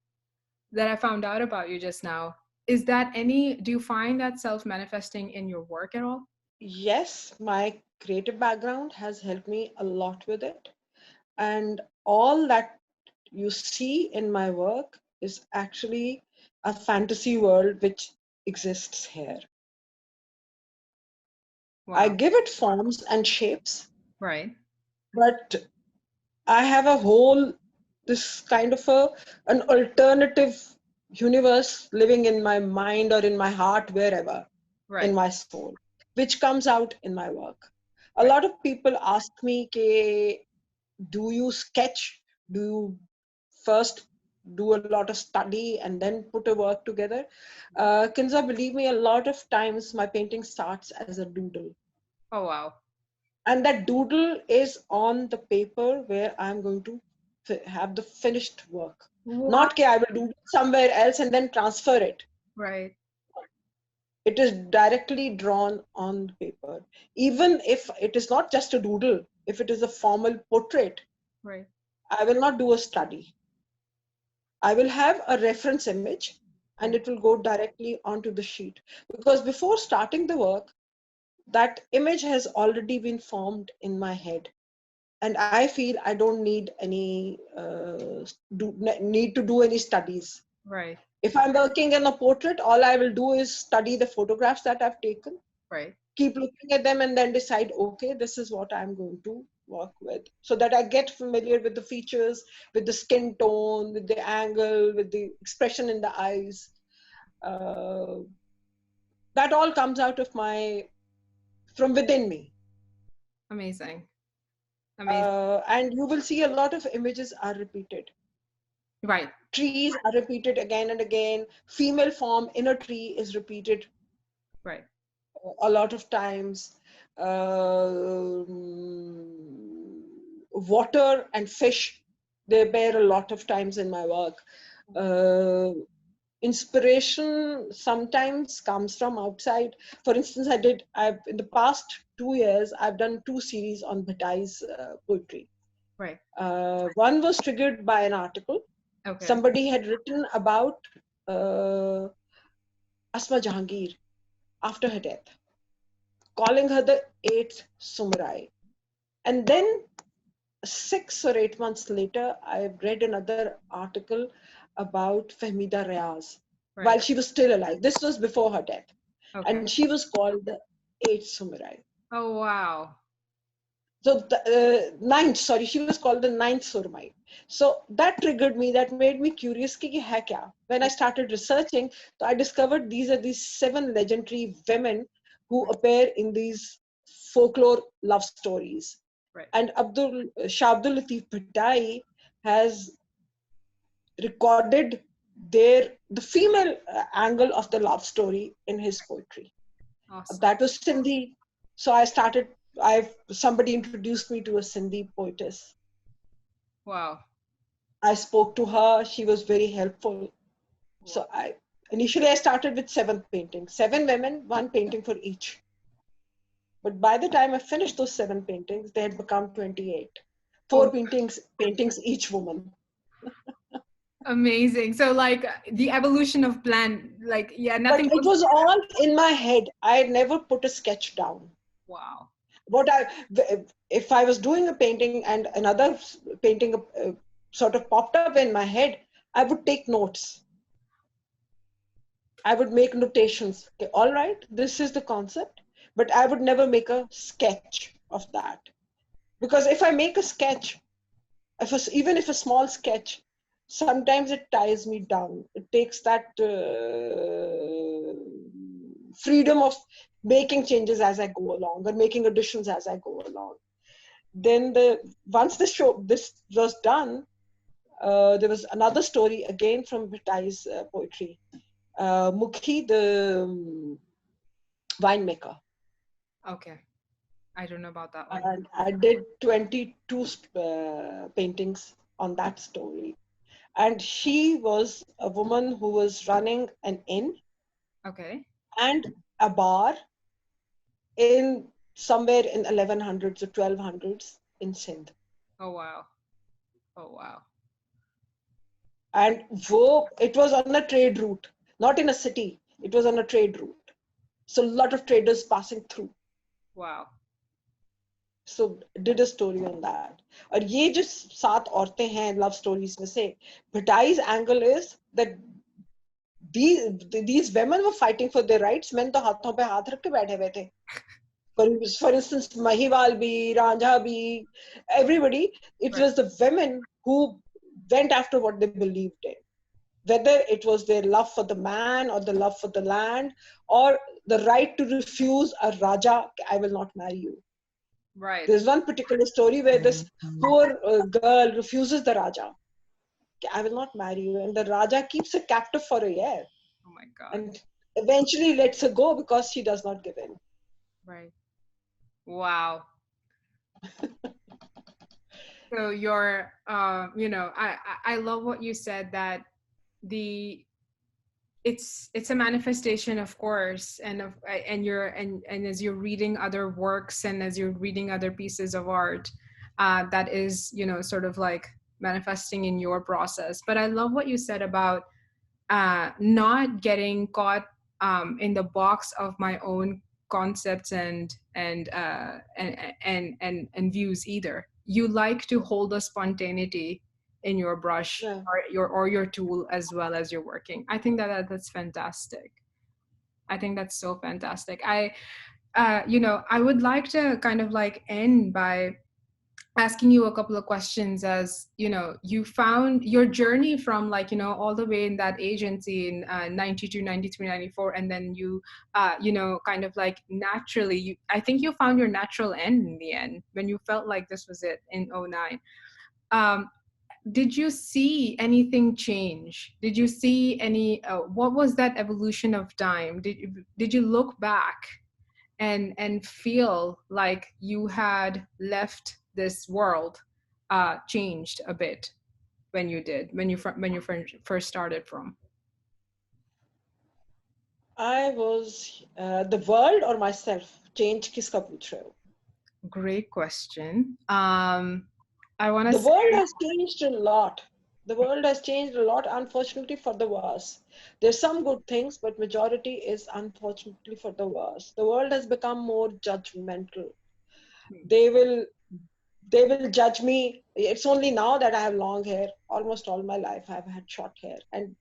that I found out about you just now. Is that any, do you find that self manifesting in your work at all? Yes, my creative background has helped me a lot with it. And all that you see in my work is actually a fantasy world which exists here. I Wow. give it forms and shapes, Right. but I have a whole, this kind of an alternative universe living in my mind or in my heart, wherever, in Right. my soul, which comes out in my work. A Right. lot of people ask me, do you sketch? Do you first do a lot of study and then put a work together? Kinza, believe me, a lot of times my painting starts as a doodle. Oh, wow. And that doodle is on the paper where I'm going to have the finished work. Wow. Not I will doodle somewhere else and then transfer it. Right. It is directly drawn on the paper. Even if it is not just a doodle, if it is a formal portrait, Right. I will not do a study. I will have a reference image and Right. it will go directly onto the sheet. Because before starting the work, that image has already been formed in my head. And I feel I don't need any need to do any studies. Right. If I'm working in a portrait, all I will do is study the photographs that I've taken, Right. keep looking at them, and then decide, okay, this is what I'm going to work with, so that I get familiar with the features, with the skin tone, with the angle, with the expression in the eyes. Uh, that all comes out of from within me. Amazing. Amazing. And you will see a lot of images are repeated. Right. Trees are repeated again and again. Female form in a tree is repeated Right. a lot of times. Water and fish, they bear a lot of times in my work. Uh, Inspiration sometimes comes from outside. For instance, I've in the past 2 years, I've done 2 series on Bhatai's poetry. Right. One was triggered by an article. Okay. Somebody had written about uh, Asma Jehangir after her death, calling her the eighth samurai. And then 6 or 8 months later, I read another article about Fahmida Riaz while Right. she was still alive. This was before her death. Okay. And she was called the eighth samurai. Oh, wow. So the ninth, sorry, she was called the ninth samurai. So that triggered me, that made me curious ki hai kya? When I started researching, so I discovered these are these 7 legendary women who Right. appear in these folklore love stories. Right. And Shah Abdul Latif Bhattai has recorded the female angle of the love story in his poetry. Awesome. That was Sindhi. So I started. Somebody introduced me to a Sindhi poetess. Wow. I spoke to her. She was very helpful. Wow. So I started with 7 paintings, 7 women, one painting for each. But by the time I finished those 7 paintings, they had become 28. Oh, Four paintings each woman. amazing. So like the evolution of plan, like yeah, But nothing it was. was all in my head. I had never put a sketch down. Wow. What I, if I was doing a painting and another painting sort of popped up in my head, I would take notes. I would make notations. Okay, all right, this is the concept, but I would never make a sketch of that. Because if I make a sketch, even if a small sketch, sometimes it ties me down. It takes that freedom of making changes as I go along or making additions as I go along. Then once this was done, there was another story again from Bhattai's poetry. Mukhi, the winemaker. Okay. I don't know about that one. And I did 22 paintings on that story. And she was a woman who was running an inn Okay. and a bar in somewhere in 1100s or 1200s in Sindh. Oh wow. Oh wow. And it was on a trade route, not in a city. It was on a trade route. So a lot of traders passing through. Wow. So did a story on that. और ये जो 7 औरतें हैं love stories में से, Bhattai's angle is that these women were fighting for their rights. Men तो हाथों पे हाथ रख के बैठे हुए थे. For instance, Mahiwal bhi, Ranjha bhi, everybody, it Right. was the women who went after what they believed in. Whether it was their love for the man or the love for the land or the right to refuse a Raja, I will not marry you. Right. There's one particular story where this poor girl refuses the Raja. I will not marry you. And the Raja keeps her captive for a year Oh my God. and eventually lets her go because she does not give in. Right. Wow. So you're, I love what you said that the it's a manifestation, of course, and as you're reading other works and as you're reading other pieces of art, that is, sort of like manifesting in your process. But I love what you said about not getting caught in the box of my own concepts and views either. You like to hold a spontaneity in your brush Yeah. or your tool as well as you're working. I think that's fantastic. I think that's so fantastic. I would like to kind of like end by asking you a couple of questions. As you found your journey from, like, all the way in that agency in 92, 93, 94, and then you kind of like naturally, I think you found your natural end in the end when you felt like this was it in '09. um, did you see anything change? Did you see any what was that evolution of time? Did you look back and feel like you had left this world changed a bit when you first started from? I was the world or myself. Change kiska पूछ रहे हो? Great question. I want to The say. world has changed a lot. The world has changed a lot, unfortunately, for the worse. There's some good things, but majority is unfortunately for the worse. The world has become more judgmental. They will they will judge me. It's only now that I have long hair. Almost all my life I've had short hair and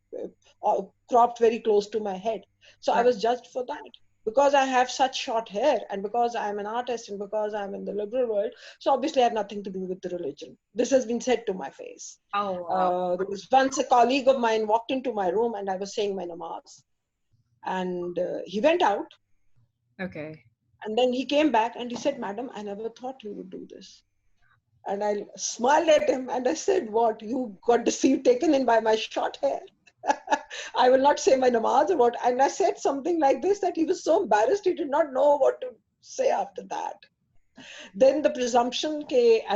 cropped very close to my head. So I Right. was judged for that because I have such short hair, and because I'm an artist, and because I'm in the liberal world. So obviously I have nothing to do with the religion. This has been said to my face. Oh wow. There was once a colleague of mine walked into my room and I was saying my namaz, and he went out, Okay. and then he came back and he said, "Madam, I never thought you would do this." And I smiled at him and I said, "What? You got deceived, taken in by my short hair?" I will not say my namaz or what. And I said something like this that he was so embarrassed, he did not know what to say after that. Then the presumption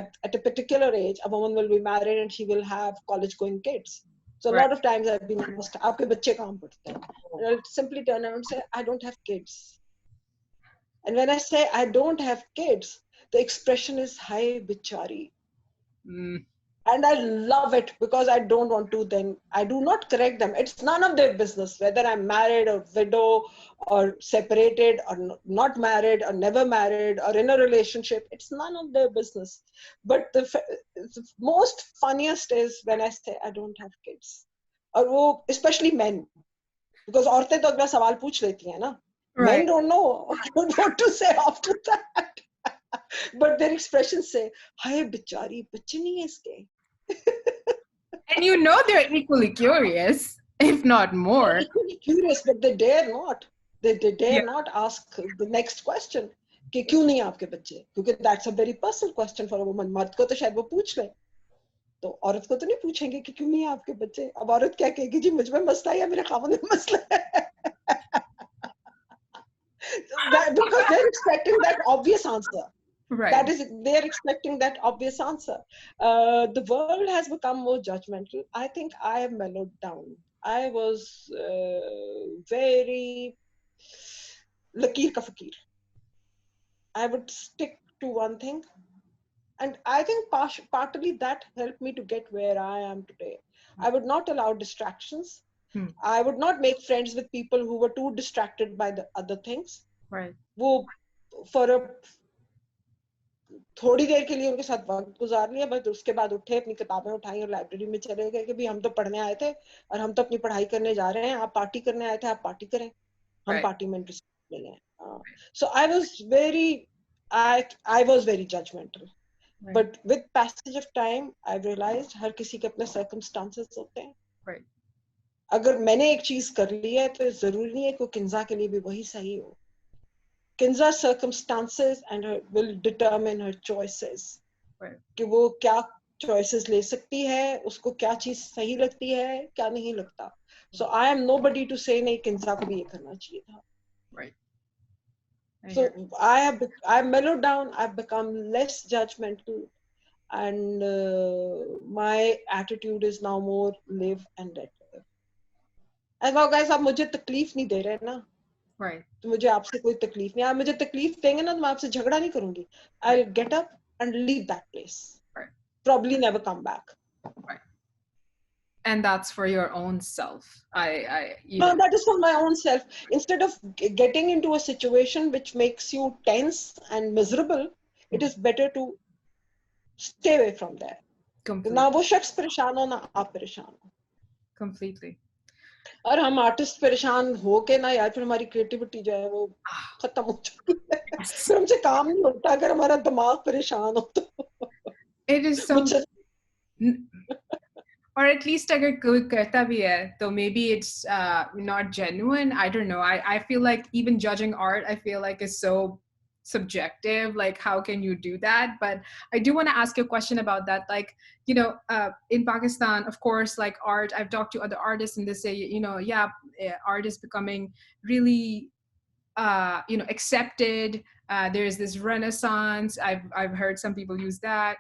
at a particular age, a woman will be married and she will have college going kids. So a Right. lot of times I've been asked, "Aapke bacche kahan padhte hain?" And I'll simply turn around and say, "I don't have kids." And when I say I don't have kids, the expression is "Hai bichari." Mm, And I love it because I don't want to then, I do not correct them. It's none of their business whether I'm married or widow or separated or not married or never married or in a relationship. It's none of their business. But the most funniest is when I say I don't have kids, or wo, especially men, because औरतें तो अगला सवाल पूछ लेती हैं ना. Men right. don't know what to say after that. But their expressions say, "Hi बिचारी, बच्चे नहीं है इसके." And you know they're equally curious, if not They're more. equally curious, but they dare not. They Yeah. dare not ask the next question कि क्यों नहीं आपके बच्चे, क्योंकि that's a very personal question for a woman. मर्द को तो शायद वो पूछ ले, तो औरत को तो नहीं पूछेंगे कि क्यों नहीं है आपके बच्चे. अब औरत क्या कहेगी, जी मुझ में मसला है या मेरे खामन में मसला है. Because they're expecting that obvious answer. Right. That is, they're expecting that obvious answer. The world has become more judgmental. I think I have mellowed down. I was very lakir ka fakir. I would stick to one thing, and I think partly that helped me to get where I am today. I would not allow distractions. Hmm. I would not make friends with people who were too distracted by the other things. Right. वो for a थोड़ी देर के लिए उनके साथ वक्त गुजार लिया, बस उसके बाद उठे, अपनी किताबें उठाई और लाइब्रेरी में चले गए कि भाई हम तो पढ़ने आए थे और हम तो अपनी पढ़ाई करने जा रहे हैं. आप पार्टी करने आए थे, आप पार्टी करें, हम Right. पार्टी में इंटरेस्ट नहीं है. So I was very, I was very judgmental. Right. But with passage of time I realized हर किसी के अपने circumstances होते हैं. Right. अगर मैंने एक चीज कर ली है तो जरूरी नहीं है कि किंजा के लिए भी वही सही हो. Kinza's circumstances and her will determine her choices. Right. कि वो क्या choices ले सकती है, उसको क्या चीज सही लगती है, क्या नहीं लगता. So I am nobody to say नहीं किंजा को भी ये करना चाहिए था. Right. I So hear. I've mellowed down. I've become less judgmental, and my attitude is now more live and let live. And now guys, आप मुझे तकलीफ नहीं दे रहे ना, Right. तो मुझे आपसे कोई तकलीफ नहीं. आप मुझे तकलीफ देंगे ना तो मैं आपसे झगड़ा नहीं करूंगी. Right. I'll get up and leave that place. Right. Probably never come back. Right. And that's for your own self. I No, even. that is for my own self. Instead of getting into a situation which makes you tense and miserable, it is better to stay away from there. ना Complete. वो शख्स परेशान हो, ना आप परेशान हो. Completely. और हम आर्टिस्ट परेशान हो के ना यार, फिर हमारी क्रिएटिविटी जो है वो खत्म हो जाती है. Yes. फिर हमसे काम नहीं होता अगर हमारा दिमाग परेशान हो तो. It is so. मुझे Or at least अगर कोई करता भी है, तो maybe it's not genuine. I don't know. I feel like even judging art, I feel like is so subjective. Like, how can you do that? But I do want to ask you a question about that. Like, in Pakistan, of course, like art, I've talked to other artists and they say, yeah, art is becoming really accepted. There's this renaissance. I've heard some people use that.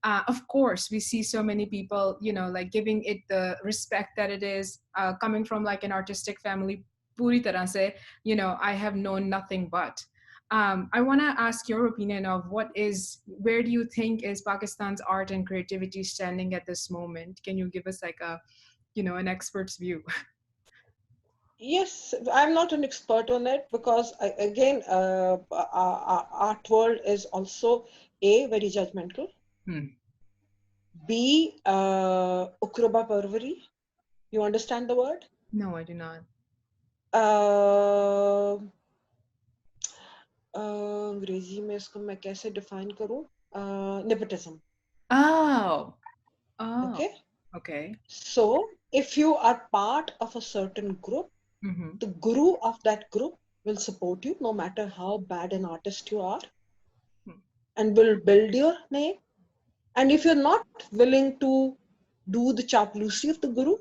Of course, we see so many people, like giving it the respect that it is, coming from like an artistic family. Puri tarah se, I have known nothing but. I want to ask your opinion of where do you think is Pakistan's art and creativity standing at this moment? Can you give us like an expert's view? Yes, I'm not an expert on it because again, our art world is also very judgmental. B, Ukruba Parvari. You understand the word? No, I do not. अंग्रेजी में इसको मैं कैसे define करूं? Nepotism. Oh. Okay. Okay. So if you are part of a certain group, the guru of that group will support you no matter how bad an artist you are, and will build your name. And if you're not willing to do the chaplacy of the guru,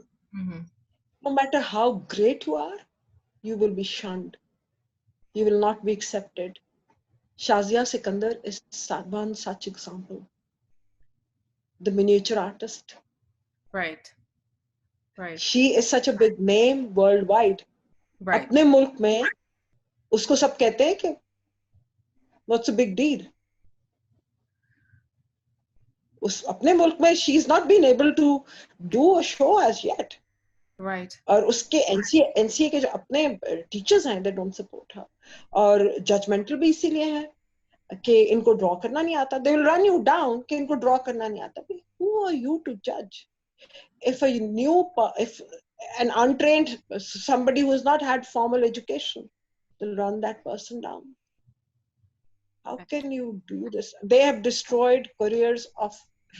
no matter how great you are, you will be shunned. You will not be accepted. Shazia Sikandar is one such example. The miniature artist. Right. Right. She is such a big name worldwide. Right. अपने मुल्क में उसको सब कहते हैं कि what's a big deal? उस अपने मुल्क में she's not been able to do a show as yet. Right. और उसके एनसीए के जो अपने टीचर्स हैं, they don't support her. और जजमेंटल भी इसीलिए है कि इनको ड्रॉ करना नहीं आता. They will run you down कि इनको ड्रॉ करना नहीं आता. Who are you to judge? If an untrained, somebody who has not had formal education, will run that person down. How can you do this? They have destroyed careers of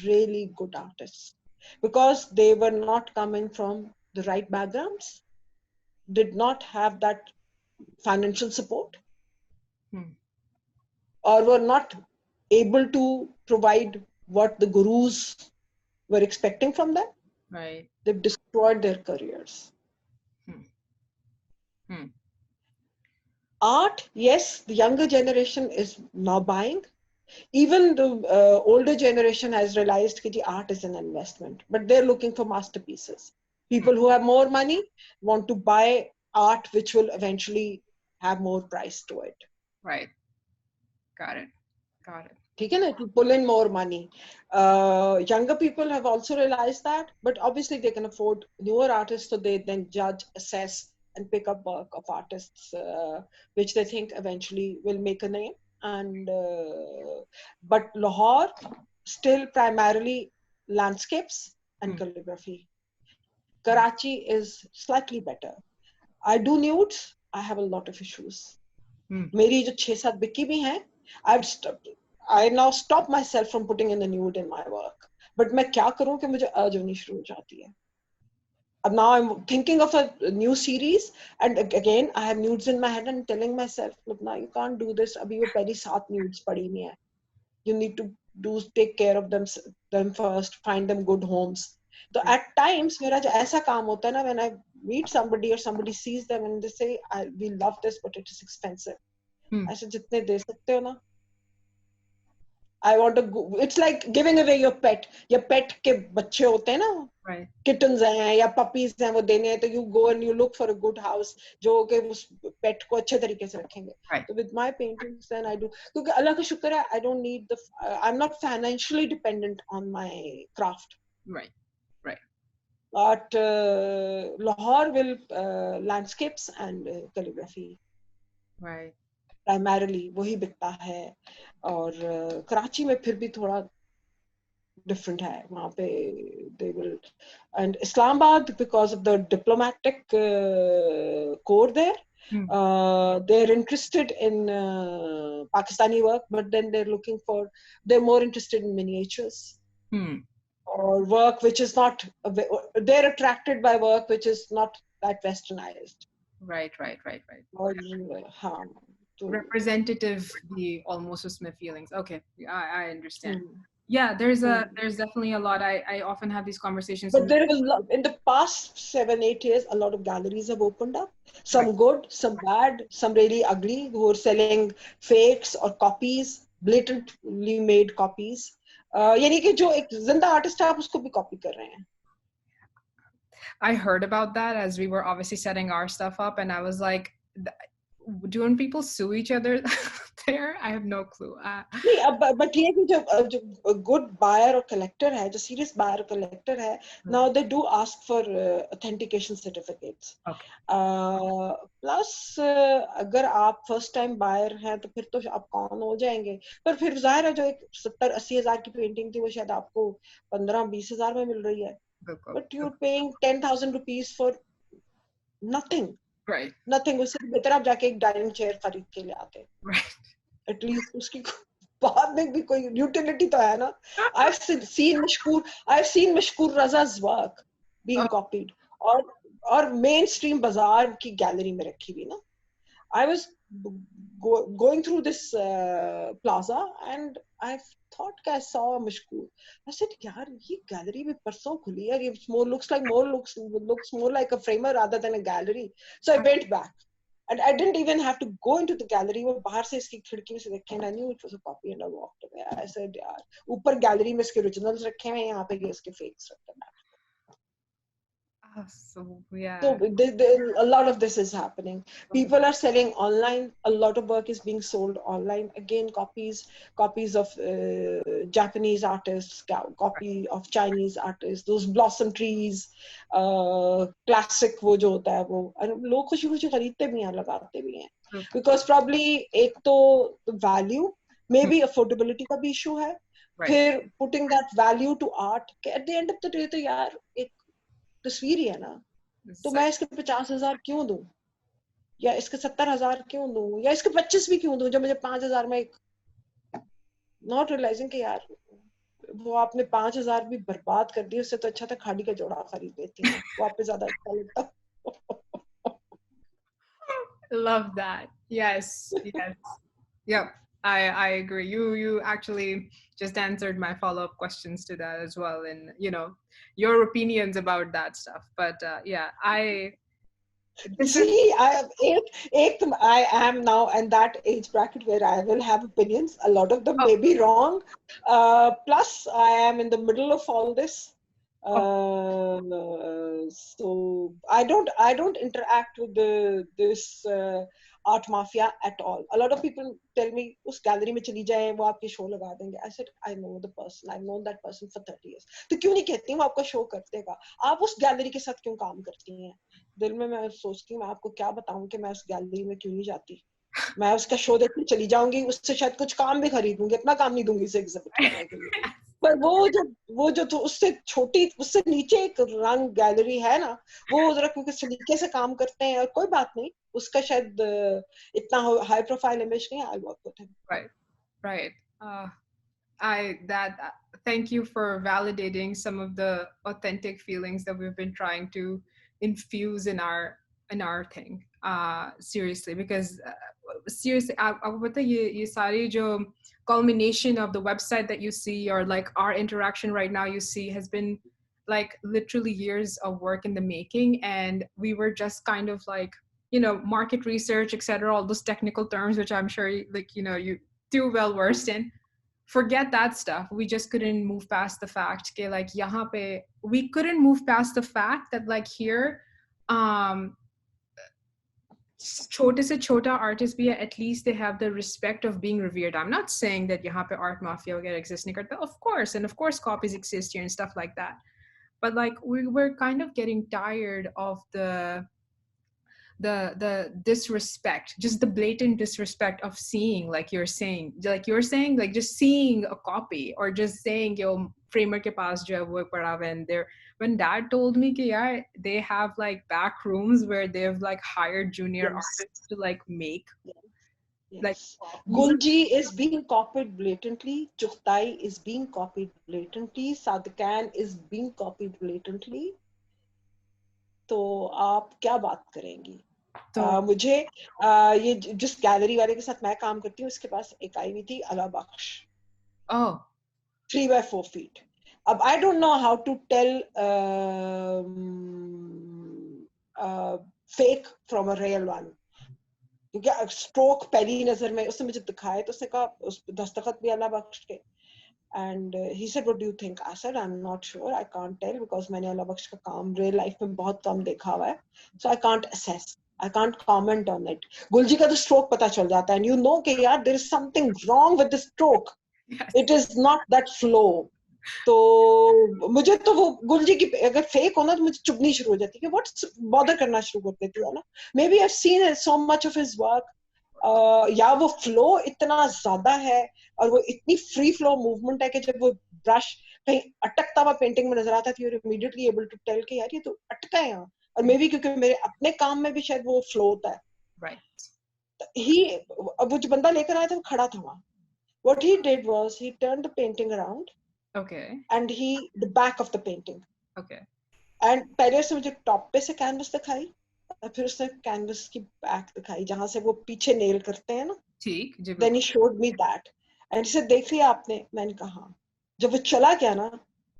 really good artists because they were not coming from the right backgrounds, did not have that financial support, or were not able to provide what the gurus were expecting from them. Right. They've destroyed their careers. Art, yes, the younger generation is now buying. Even the older generation has realized that art is an investment, but they're looking for masterpieces. People who have more money want to buy art which will eventually have more price to it. Right. Got it. Got it. ठीक है ना, to pull in more money. Younger people have also realized that, but obviously they can afford newer artists, so they then judge, assess, and pick up work of artists which they think eventually will make a name. And but Lahore still primarily landscapes and calligraphy. Karachi is slightly better. I do nudes. I have a lot of issues. मेरी जो 6-7 बिकी भी हैं, I now stop myself from putting in the nude in my work. But मैं क्या करूं कि मुझे अर्ज होनी शुरू हो जाती है. And now I'm thinking of a new series, and again I have nudes in my head and telling myself, look, now you can't do this. अभी वो पहली 7 nudes पड़ी नहीं है. You need to take care of them first, find them good homes. So at times मेरा जो ऐसा काम होता है ना, when I meet somebody or somebody sees them and they say, we love this but it is expensive. I said, जितने दे सकते हो ना. I want to go. It's like giving away your pet. Your pet के बच्चे होते हैं ना, right. Kittens हैं या puppies हैं, वो देने हैं, तो you go and you look for a good house जो कि उस pet को अच्छे तरीके से रखेंगे. Right. So with my paintings then I do, क्योंकि अल्लाह का शुक्र है, I don't need I'm not financially dependent on my craft. Right. Right. But Lahore will landscapes and calligraphy. Right. Primarily वही बिकता है. और कराची में फिर भी थोड़ा different है वहाँ पे. They will, and Islamabad, because of the diplomatic core there, they're interested in Pakistani work, but then they're more interested in miniatures or work which is not, they're attracted by work which is not that westernized. Right. और हाँ, representative the almost Smith feelings. Okay, I understand. Yeah, there's definitely a lot. I often have these conversations. But there is in the past 7-8 years, a lot of galleries have opened up. Some good, some bad, some really ugly, who are selling fakes or copies, blatantly made copies. यानी कि जो एक जिंदा artist है, आप उसको भी copy कर रहे हैं. I heard about that as we were obviously setting our stuff up, and I was like, don't people sue each other there? I have no clue. नहीं अब बट ये कि जो गुड बायर और कलेक्टर है, जो सीरियस बायर और collector है, now they do ask for authentication certificates. Okay. Plus अगर आप फर्स्ट टाइम बायर हैं तो फिर तो आप कौन हो जाएंगे. पर फिर जाहिर है जो एक 70-80 हजार की पेंटिंग थी वो शायद आपको 15-20 हजार में मिल रही है. बिल्कुल. But you paying 10,000 rupees for nothing. Right. Nothing. उससे बेहतर आप जाके एक डाइनिंग चेयर खरीद के ले आते. Right. एटलीस्ट उसकी बाद में भी कोई यूटिलिटी तो है ना. I've seen Mashkoor Raza's work being Oh, copied और मेन स्ट्रीम बाजार की गैलरी में रखी हुई ना. I was going through this plaza and I thought कि I saw Mashkoor. I said यार ये गैलरी भी परसों खुली है. It looks more like a framer rather than a gallery. So I went back. And I didn't even have to go into the gallery. वो बाहर से इसकी खिड़की से देखे and I knew it was a copy and I walked away. I said यार ऊपर gallery में इसके originals रखे हैं, यहाँ पे इसके fakes रखे हैं. so yeah. So a lot of this is happening. People are selling online. A lot of work is being sold online. Again, copies of Japanese artists, copy of Chinese artists. Those blossom trees, classic वो जो होता है वो. लोग खुशी-खुशी खरीदते भी हैं, लगाते भी हैं. Because probably एक तो value, maybe affordability का भी issue है. फिर putting that value to art. At the end of the day तो यार एक तस्वीर ही है ना. तो मैं इसके 50,000 क्यों दूं, या इसके 70,000 क्यों दूं, या इसके 25 भी क्यों दूं जब मुझे 5,000 में एक. नॉट रियलाइजिंग कि यार वो आपने 5,000 भी बर्बाद कर दिए. उससे तो अच्छा था खाड़ी का जोड़ा खरीद लेती हूँ. वो आप पे ज्यादा अच्छा लगता. Love that. Yes. Yes. Yep. I agree. You actually just answered my follow-up questions to that as well, and your opinions about that stuff. But yeah, this is See, I am now in that age bracket where I will have opinions. A lot of them oh, may be wrong. Plus, I am in the middle of all this. oh, So I don't interact with this art mafia at all. A lot of people tell me उस gallery में चली जाए वो आपके show लगा देंगे. I said I know the person. I've known that person for 30 years. तो क्यों नहीं कहती हूँ आपका शो कर देगा. आप उस गैलरी के साथ क्यों काम करती हैं. दिल में मैं सोचती हूँ मैं आपको क्या बताऊं कि मैं उस गैलरी में क्यों नहीं जाती. मैं उसका शो देखने चली जाऊंगी, उससे शायद कुछ काम भी खरीदूंगी, अपना काम नहीं दूंगी इसे एग्जिबिट करने के लिए. पर वो जो तो उससे छोटी, उससे नीचे एक रंग गैलरी है ना, वो जरा क्योंकि सलीके से काम करते हैं. और कोई बात नहीं, उसका शायद इतना हाई प्रोफाइल इमेज नहीं है. I work with him. right, right. Thank you for validating some of the authentic feelings that we've been trying to infuse in our thing. Seriously, because seriously, आपको पता है ये सारी जो culmination of the website that you see, or like our interaction right now you see, has been like literally years of work in the making, and we were just kind of like market research, etc., all those technical terms which I'm sure you too well versed in. Forget that stuff. We just couldn't move past the fact that like yahan pe, we couldn't move past the fact that like here छोटे से छोटा artists भी है, at least they have the respect of being revered. I'm not saying that यहाँ पे art mafia वगैरह exist नहीं करता. Of course, and of course copies exist here and stuff like that. But like we were kind of getting tired of the disrespect, just the blatant disrespect of seeing, like you're saying, like just seeing a copy, or just saying yo framer ke paas jo hai wo pada hua hai, and there, when dad told me ki yaar they have like back rooms where they've like hired junior artists to like make like Yes. copies. Gulji is being copied blatantly. Chughtai is being copied blatantly. Sadkan is being copied blatantly. तो आप क्या बात करेंगी. मुझे ये जिस gallery वाले के साथ मैं काम करती हूँ उसके पास एक आई हुई थी अला बख्श. 3 by 4 feet. अब I don't know how to tell fake from a real one. क्योंकि स्ट्रोक पहली नजर में उसने मुझे दिखाया तो उसने कहा उस दस्तखत भी अला बख्श के. And he said, what do you think? I said, I'm not sure. I can't tell because मैंने अला बख्श का काम real life में बहुत कम देखा हुआ है. So I can't assess. I can't comment on it. गुलजी का तो stroke पता चल जाता है, and you know कि यार there is something wrong with the stroke. Yes. It is not that flow. तो मुझे तो वो गुलजी की अगर फेक होना तो मुझे चुभनी शुरू हो जाती है कि व्हाट्स बॉदर करना शुरू कर देती है ना. May be I have seen so much of his work, या वो फ्लो इतना ज्यादा है और वो इतनी फ्री फ्लो मूवमेंट है कि जब वो ब्रश कहीं अटकता हुआ पेंटिंग में नजर आता है, you're immediately able to tell कि यार ये तो अटका है यहाँ. और मे बी क्योंकि मेरे अपने काम में भी शायद वो फ्लो होता है. Right. ही वो जो बंदा लेकर आया था वो खड़ा था वहां. What he did was he turned the painting around Okay. and the back of the painting. Okay. And पहले उसने मुझे टॉप पे से कैनवस दिखाई और फिर उसने कैनवस की बैक दिखाई जहां से वो पीछे नेल करते हैं ना. ठीक जी Then he बिल्कुल. showed me that and he said देख लिया आपने. मैंने कहा जब वो चला गया ना,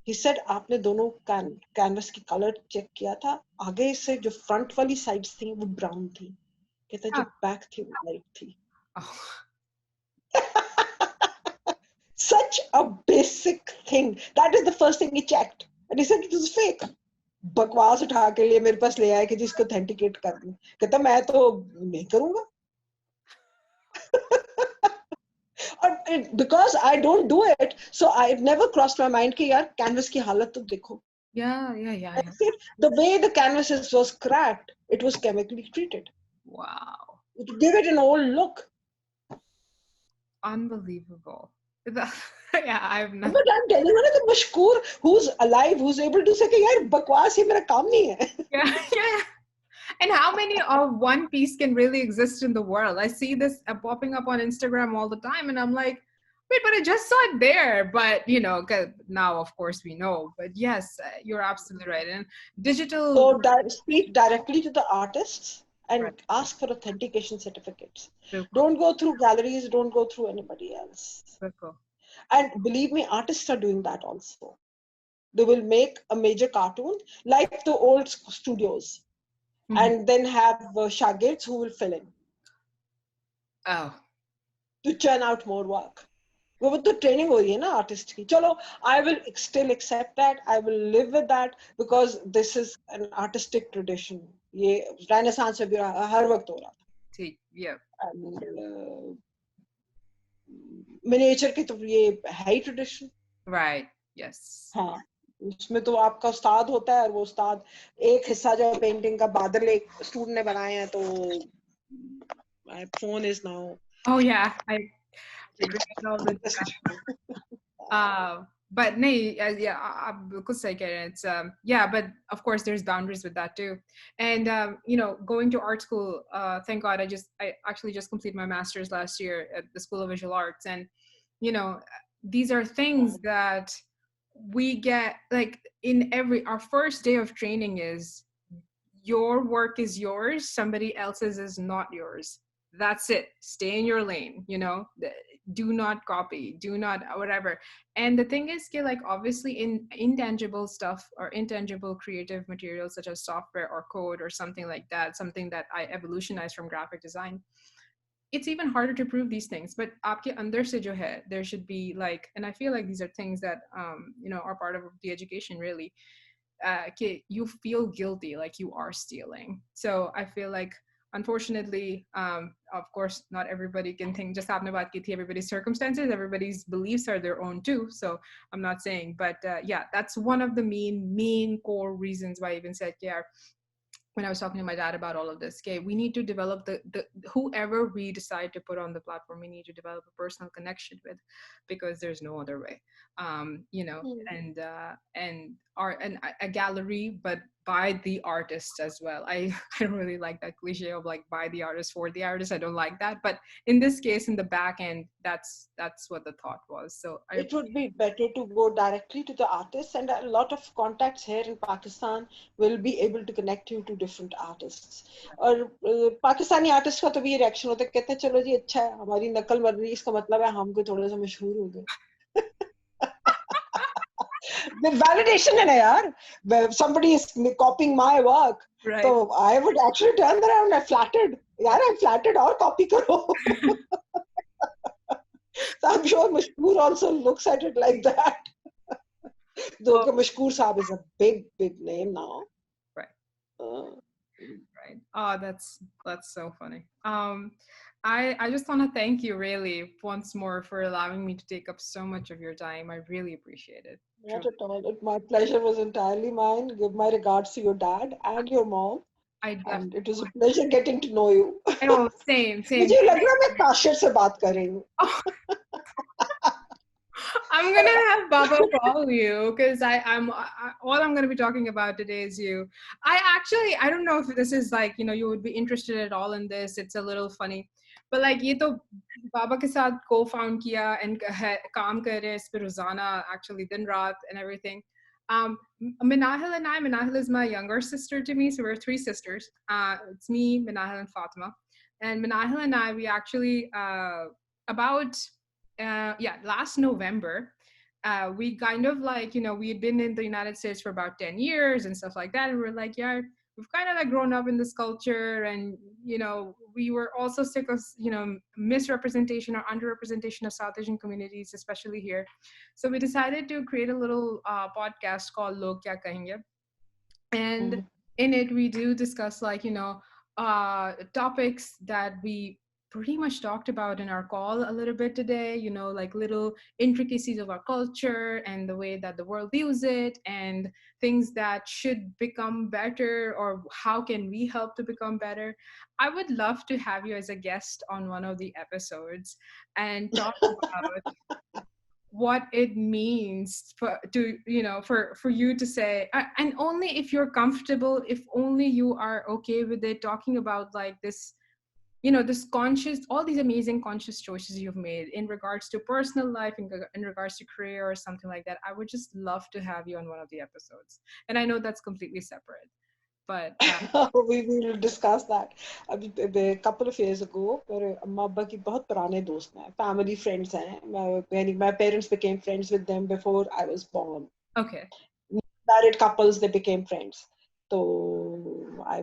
he said आपने दोनों कैनवस की कलर चेक किया था, आगे से जो फ्रंट वाली साइड्स थी वो ब्राउन थी, कहता जो Ah. बैक थी वो वाइट थी. Oh. Such a basic thing. That is the first thing he checked. And he said it was fake. बकवास उठा के लिए मेरे पास ले आया कि जिसको ऑथेंटिकेट कर दूं. कहता मैं तो नहीं करूंगा. और because I don't do it, so I never crossed my mind कि यार कैनवस की हालत तो देखो. Yeah. The way the canvas was cracked, it was chemically treated Wow. to give it an old look. Unbelievable. Yeah, I've not. But I'm telling you, the mashkoor who's alive, who's able to say कि यार बकवास ये मेरा काम नहीं है. Yeah. And how many of one piece can really exist in the world? I see this popping up on Instagram all the time, and I'm like, wait, but I just saw it there. But you know, 'cause now of course we know. But yes, you're absolutely right. And digital, So speak directly to the artists and right. ask for authentication certificates. Bilkul, Don't go through galleries, don't go through anybody else. bilkul. And believe me, artists are doing that also. They will make a major cartoon like the old studios and then have shagird's who will fill in Oh, to churn out more work. वो तो training हो रही है ना artist की. चलो I will still accept that, I will live with that because this is an artistic tradition. ये renaissance में भी हर वक्त हो रहा था. yeah. मिनिएचर की तो ये है ही ट्रेडिशन. Right. Yes. हाँ, उसमें तो आपका उस्ताद होता है और वो उस्ताद एक हिस्सा जो पेंटिंग का बादल एक स्टूडेंट ने बनाए हैं. तो my phone is now. Oh yeah. I agree with all the but no, yeah, आप बिल्कुल सही कह रहे हैं. It's yeah, but of course there's boundaries with that too. And you know, going to art school, thank God I actually just completed my master's last year at the School of Visual Arts. And you know, these are things that we get like in our first day of training is your work is yours, somebody else's is not yours. That's it. Stay in your lane, you know. Do not copy, do not whatever. And the thing is, like obviously in intangible stuff or intangible creative materials such as software or code or something like that, something that I evolutionized from graphic design, it's even harder to prove these things. But aapke andar se jo hai, there should be like, and I feel like these are things that you know are part of the education really. You feel guilty like you are stealing. So I feel like unfortunately, of course, not everybody can think just aapne baat ki thi, everybody's circumstances, everybody's beliefs are their own too. So I'm not saying, but yeah, that's one of the main core reasons why I even said, yeah, when I was talking to my dad about all of this, okay, we need to develop the whoever we decide to put on the platform, we need to develop a personal connection with, because there's no other way. You know, and art and a gallery, but by the artist as well. I don't really like that cliche of like by the artist for the artist. I don't like that, but in this case, in the back end, that's what the thought was. So it would be better to go directly to the artists, and a lot of contacts here in Pakistan will be able to connect you to different artists. और Pakistani artist का तो भी reaction होता है, कहते हैं चलो जी अच्छा है हमारी नकल बन रही है, इसका मतलब है हम कोई थोड़ा सा मशहूर हो गए. The validation है ना यार. Somebody is copying my work. right. So I would actually turn around and flattered. यार I'm flattered और copy करो. So I'm sure Mashkoor also looks at it like that. Though Mashkoor Saab is a big name now. Right. Right. Oh, that's so funny. I just want to thank you really once more for allowing me to take up so much of your time. I really appreciate it. Not Truly. at all. My pleasure was entirely mine. Give my regards to your dad and your mom. I And definitely it was a pleasure getting to know you. oh, same. मुझे लग रहा मैं काशिर से बात कर रही हूँ. Oh, I'm gonna have Baba call you because all I'm gonna be talking about today is you. I don't know if this is like you would be interested at all in this. It's a little funny, but like ये तो बाबा के साथ co-found किया and काम कर रहे हैं इस पे रोजाना actually दिन रात and everything. Minahil and Minahil is my younger sister to me, so we're three sisters. It's me, Minahil, and Fatima. And Minahil and I, we actually about yeah, last November, we kind of like, we had been in the United States for about 10 years and stuff like that. And we're like, yeah, we've kind of like grown up in this culture. And, we were also sick of, misrepresentation or underrepresentation of South Asian communities, especially here. So we decided to create a little podcast called Log Kya Kahenge. And Mhm. in it we do discuss like topics that we pretty much talked about in our call a little bit today, like little intricacies of our culture and the way that the world views it and things that should become better or how can we help to become better. I would love to have you as a guest on one of the episodes and talk about what it means for to for you to say and only if you're comfortable, if only you are okay with it, talking about like this, this conscious, all these amazing conscious choices you've made in regards to personal life, in regards to career or something like that. I would just love to have you on one of the episodes, and I know that's completely separate, but We will discuss that. A couple of years ago, मेरे अम्मा अब्बा की बहुत पुराने दोस्त हैं, family friends हैं. My parents became friends with them before I was born. okay. Married couples, they became friends. So I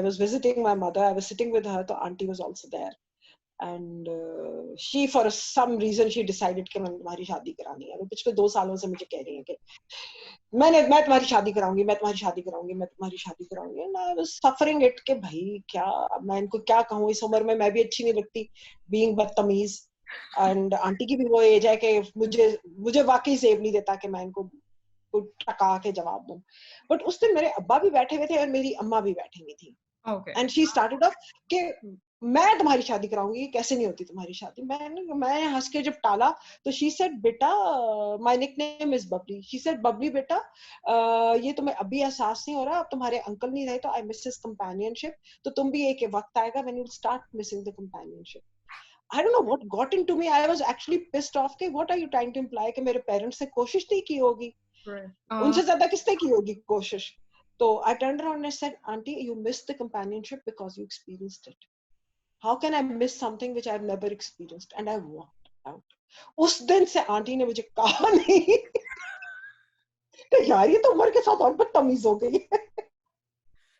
was visiting my mother. I was sitting with her. So auntie was also there. And she, for some reason, she decided कि मैं तुम्हारी शादी करानी है. वो पिछले 2 सालों से मुझे कह रही है कि मैं तुम्हारी शादी कराऊंगी, मैं तुम्हारी शादी कराऊंगी, मैं तुम्हारी शादी कराऊंगी. And I was suffering it कि भाई क्या, मैं इनको क्या कहूँ, इस उम्र में मैं भी अच्छी नहीं लगती being बदतमीज. एंड आंटी की भी वो एज है कि मुझे मुझे वाकई सेव नहीं देता कि मैं इनको टका के जवाब दूं. बट उस दिन मेरे अब्बा भी बैठे हुए थे और मेरी अम्मा भी बैठी हुई थी. Okay. And she started off कि मैं तुम्हारी शादी कराऊंगी, कैसे नहीं होती तुम्हारी शादी. मैं हंस के जब टाला तो शी सेड बेटा, my nickname is Babli. She said Babli बेटा, ये तुम्हें अभी एहसास नहीं हो रहा, अब तुम्हारे अंकल नहीं रहे तो आई मिस हिज कंपेनियनशिप. तो तुम भी एक वक्त आएगा when you will start missing the companionship. I don't know what got into me. I was actually pissed off कि what are you trying to imply कि मेरे पेरेंट्स ने कोशिश नहीं की होगी, Right. उनसे ज्यादा किसने की होगी कोशिश. तो I turned around and I said, Auntie, you missed the companionship because you experienced it. How can I miss something which I've never experienced? And I walked out. उस दिन से आंटी ने मुझे कहा नहीं तो यार ये तो उम्र के साथ और बदतमीज हो गई.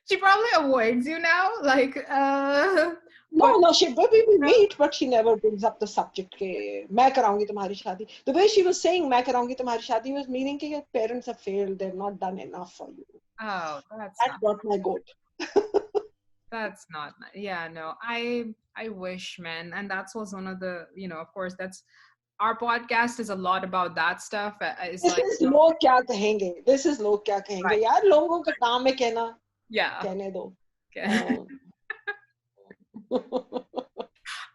She probably avoids you now, like but No, we meet, but she never brings up the subject के मैं कराऊंगी तुम्हारी शादी. The way she was saying मैं कराऊंगी तुम्हारी शादी was meaning कि your parents have failed, they've not done enough for you. oh, that's That not got my goat. That's not nice. Yeah, no, I wish, man, and that's was one of the, of course, that's our podcast is a lot about that stuff. It's This like, is लोग क्या कहेंगे. This is लोग क्या कहेंगे. right, यार लोगों का काम है कहना, yeah. कहने दो. Okay.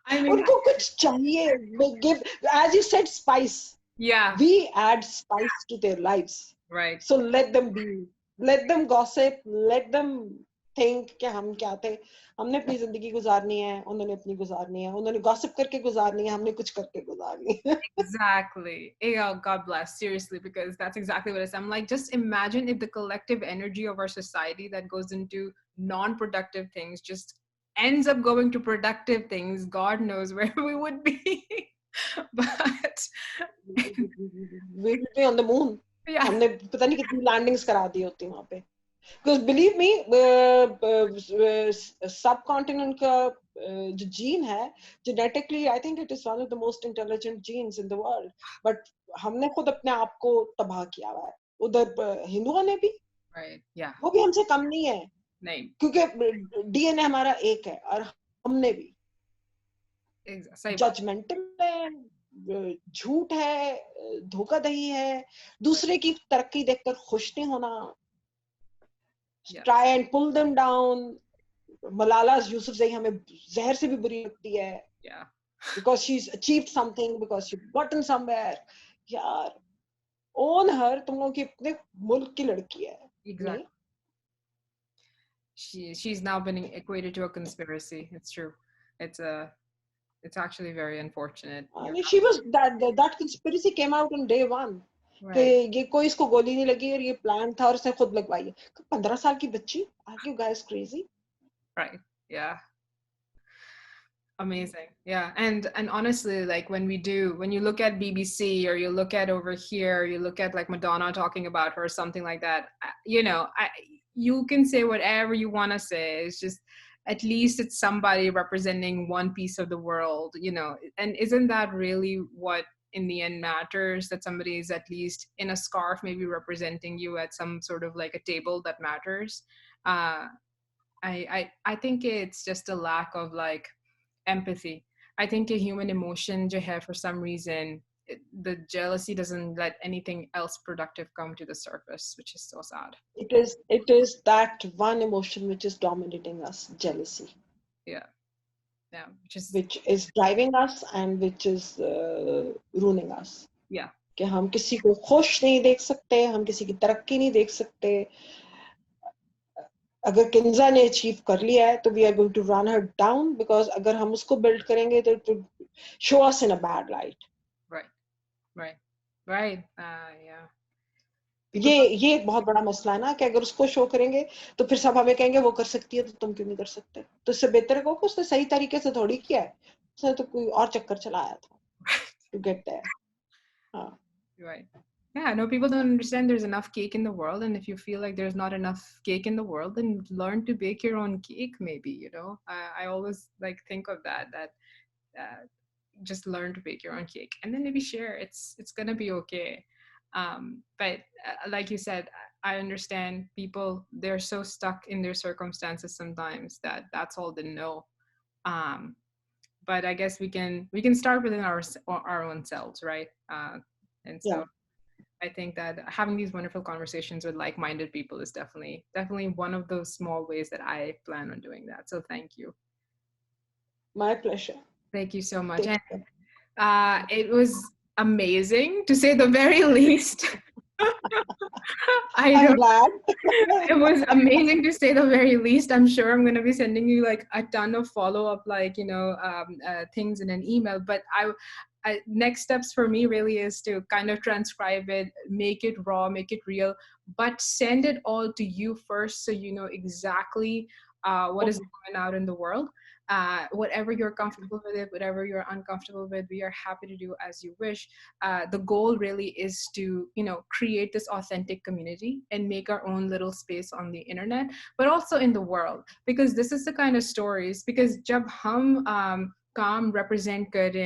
I mean, उनको कुछ चाहिए. We give, as you said, spice. yeah, We add spice to their lives. right. So let them be. Let them gossip. Let them think कि हम क्या थे. हमने अपनी जिंदगी गुजारनी है, उन्होंने अपनी गुजारनी है. उन्होंने gossip करके गुजारनी है, हमने कुछ करके गुजारनी है. Exactly. Yeah, God bless. Seriously, because that's exactly what it is. I'm like, just imagine if the collective energy of our society that goes into non-productive things just ends up going to productive things. God knows where we would be. But We will be on the moon. yeah, हमने पता नहीं कितनी landings करा दी होती वहाँ पे. Because believe me, subcontinent का जो gene है, genetically I think it is one of the most intelligent genes in the world. But हमने खुद अपने आप को तबाह किया हुआ है. उधर हिंदुओं ने भी, right. Yeah. वो भी हमसे कम नहीं है. नहीं क्योंकि डीएनए हमारा एक है और हमने भी सही बात जजमेंटल है, झूठ है, धोखाधड़ी है, दूसरे की तरक्की देखकर खुश नहीं होना, yeah try and pull them down. Malala Yousafzai हमें जहर से भी बुरी लगती है yeah because she's achieved something, because she's gotten somewhere. यार ओन हर, तुम लोग की अपने मुल्क की लड़की है. नहीं, exactly she's now been equated to a conspiracy. It's true. It's a it's actually very unfortunate. You're she was that conspiracy came out on day one कि right. ये कोई इसको गोली नहीं लगी और ये प्लान था और उसने खुद लगवाई है. 15 साल की बच्ची, are you guys crazy? Right. Yeah. Amazing. Yeah. And honestly, like when you look at BBC or you look at over here, you look at like Madonna talking about her or something like that, you can say whatever you want to say. It's just at least it's somebody representing one piece of the world, and isn't that really what in the end matters, that somebody is at least in a scarf maybe representing you at some sort of like a table that matters. Uh, I think it's just a lack of like empathy. I think a human emotion, जो है, for some reason, the jealousy doesn't let anything else productive come to the surface, which is so sad. It is that one emotion which is dominating us, jealousy, Yeah, yeah, which is which is driving us and which is ruining us. yeah, कि हम किसी को खुश नहीं देख सकते, हम किसी की तरक्की नहीं देख सकते. अगर किंजा ने अचीव कर लिया है तो we are going to run her down, because अगर हम उसको बिल्ड करेंगे तो it would show us in a bad light. right, right, right. Yeah, ये people don't. ये एक बहुत बड़ा मसला है ना कि अगर उसको शो करेंगे तो फिर सब हमें कहेंगे वो कर सकती है तो तुम क्यों नहीं कर सकते. तो इससे बेहतर है कि उसने सही तरीके से थोड़ी किया है, उसने तो कोई और चक्कर चलाया था टू गेट देयर. हाँ, Right. Yeah, no, people don't understand there's enough cake in the world, and if you feel like there's not enough cake in the world, then learn to bake your own cake. Maybe I always like think of that. Uh, just learn to bake your own cake and then maybe share. It's gonna be okay. But like you said, I understand people, they're so stuck in their circumstances sometimes that that's all they know. um, but I guess we can start within our own selves, right? And yeah. so I think that having these wonderful conversations with like-minded people is definitely one of those small ways that I plan on doing that. So thank you. My pleasure. Thank you so much. Take And care. it was amazing to say the very least. I I'm know glad. it was amazing to say the very least. I'm sure I'm going to be sending you like a ton of follow-up, like, things in an email. But next steps for me really is to kind of transcribe it, make it raw, make it real, but send it all to you first so you know exactly what is Okay. going out in the world. Whatever you're comfortable with it, whatever you're uncomfortable with, we are happy to do as you wish. The goal really is to create this authentic community and make our own little space on the internet, but also in the world, because this is the kind of stories, because जब हम काम represent कर रहे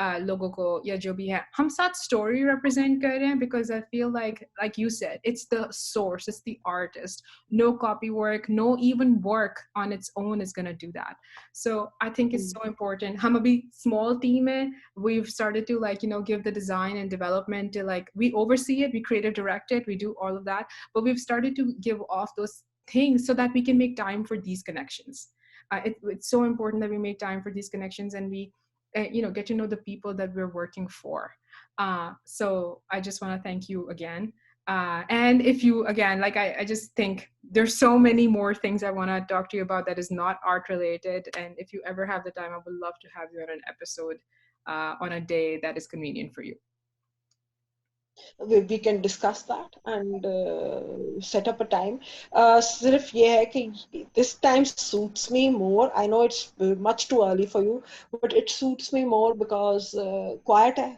हैं लोगों को या जो भी है, हम साथ story represent कर रहे हैं, because I feel like you said, it's the source, it's the artist. No copy work, no even work on its own is going to do that. So I think it's so important. हम अभी small team है, we've started to give the design and development to we oversee it, we creative direct it, we do all of that, but we've started to give off those things so that we can make time for these connections. It's so important that we make time for these connections and we get to know the people that we're working for. So I just want to thank you again. And if you, again, I just think there's so many more things I want to talk to you about that is not art related. And if you ever have the time, I would love to have you on an episode on a day that is convenient for you. We can discuss that and set up a time. सिर्फ ये है कि this time suits me more. I know it's much too early for you, but it suits me more because quiet है,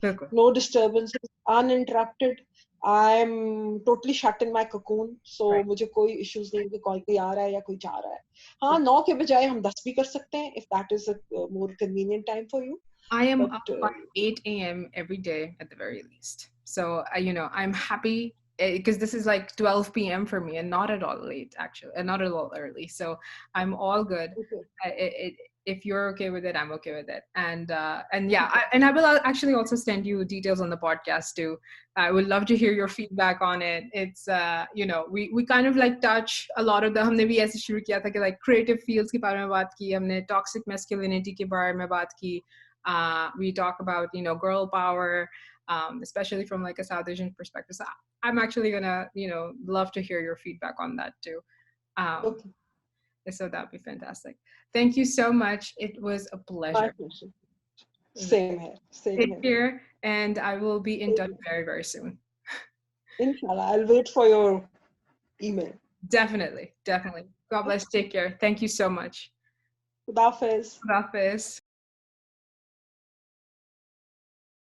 Bilkul. no disturbances, uninterrupted. I'm totally shut in my cocoon, so Right. मुझे कोई issues नहीं कि कोई आ रहा है या कोई जा रहा है. हाँ, 9 के बजाय हम 10 भी कर सकते हैं if that is a more convenient time for you. I am But up by 8 a.m. every day at the very least. So, I'm happy because this is like 12 p.m. for me and not at all late actually, and not at all early. So I'm all good. Okay. If you're okay with it, I'm okay with it. And yeah, Okay. and I will actually also send you details on the podcast too. I would love to hear your feedback on it. It's we kind of like touch a lot of the, हमने भी ऐसे शुरू किया था कि like creative fields के बारे में बात की, हमने toxic masculinity के बारे में बात की. We talk about girl power, especially from like a South Asian perspective. So I'm actually gonna love to hear your feedback on that too. Um, Okay. so that'd be fantastic. Thank you so much. It was a My pleasure. pleasure. Same here. Same Take here. care, and I will be in Same touch here. very, very soon. Inshallah. I'll wait for your email. Definitely, definitely. God bless. Take care. Thank you so much. Khudafez. Hafiz.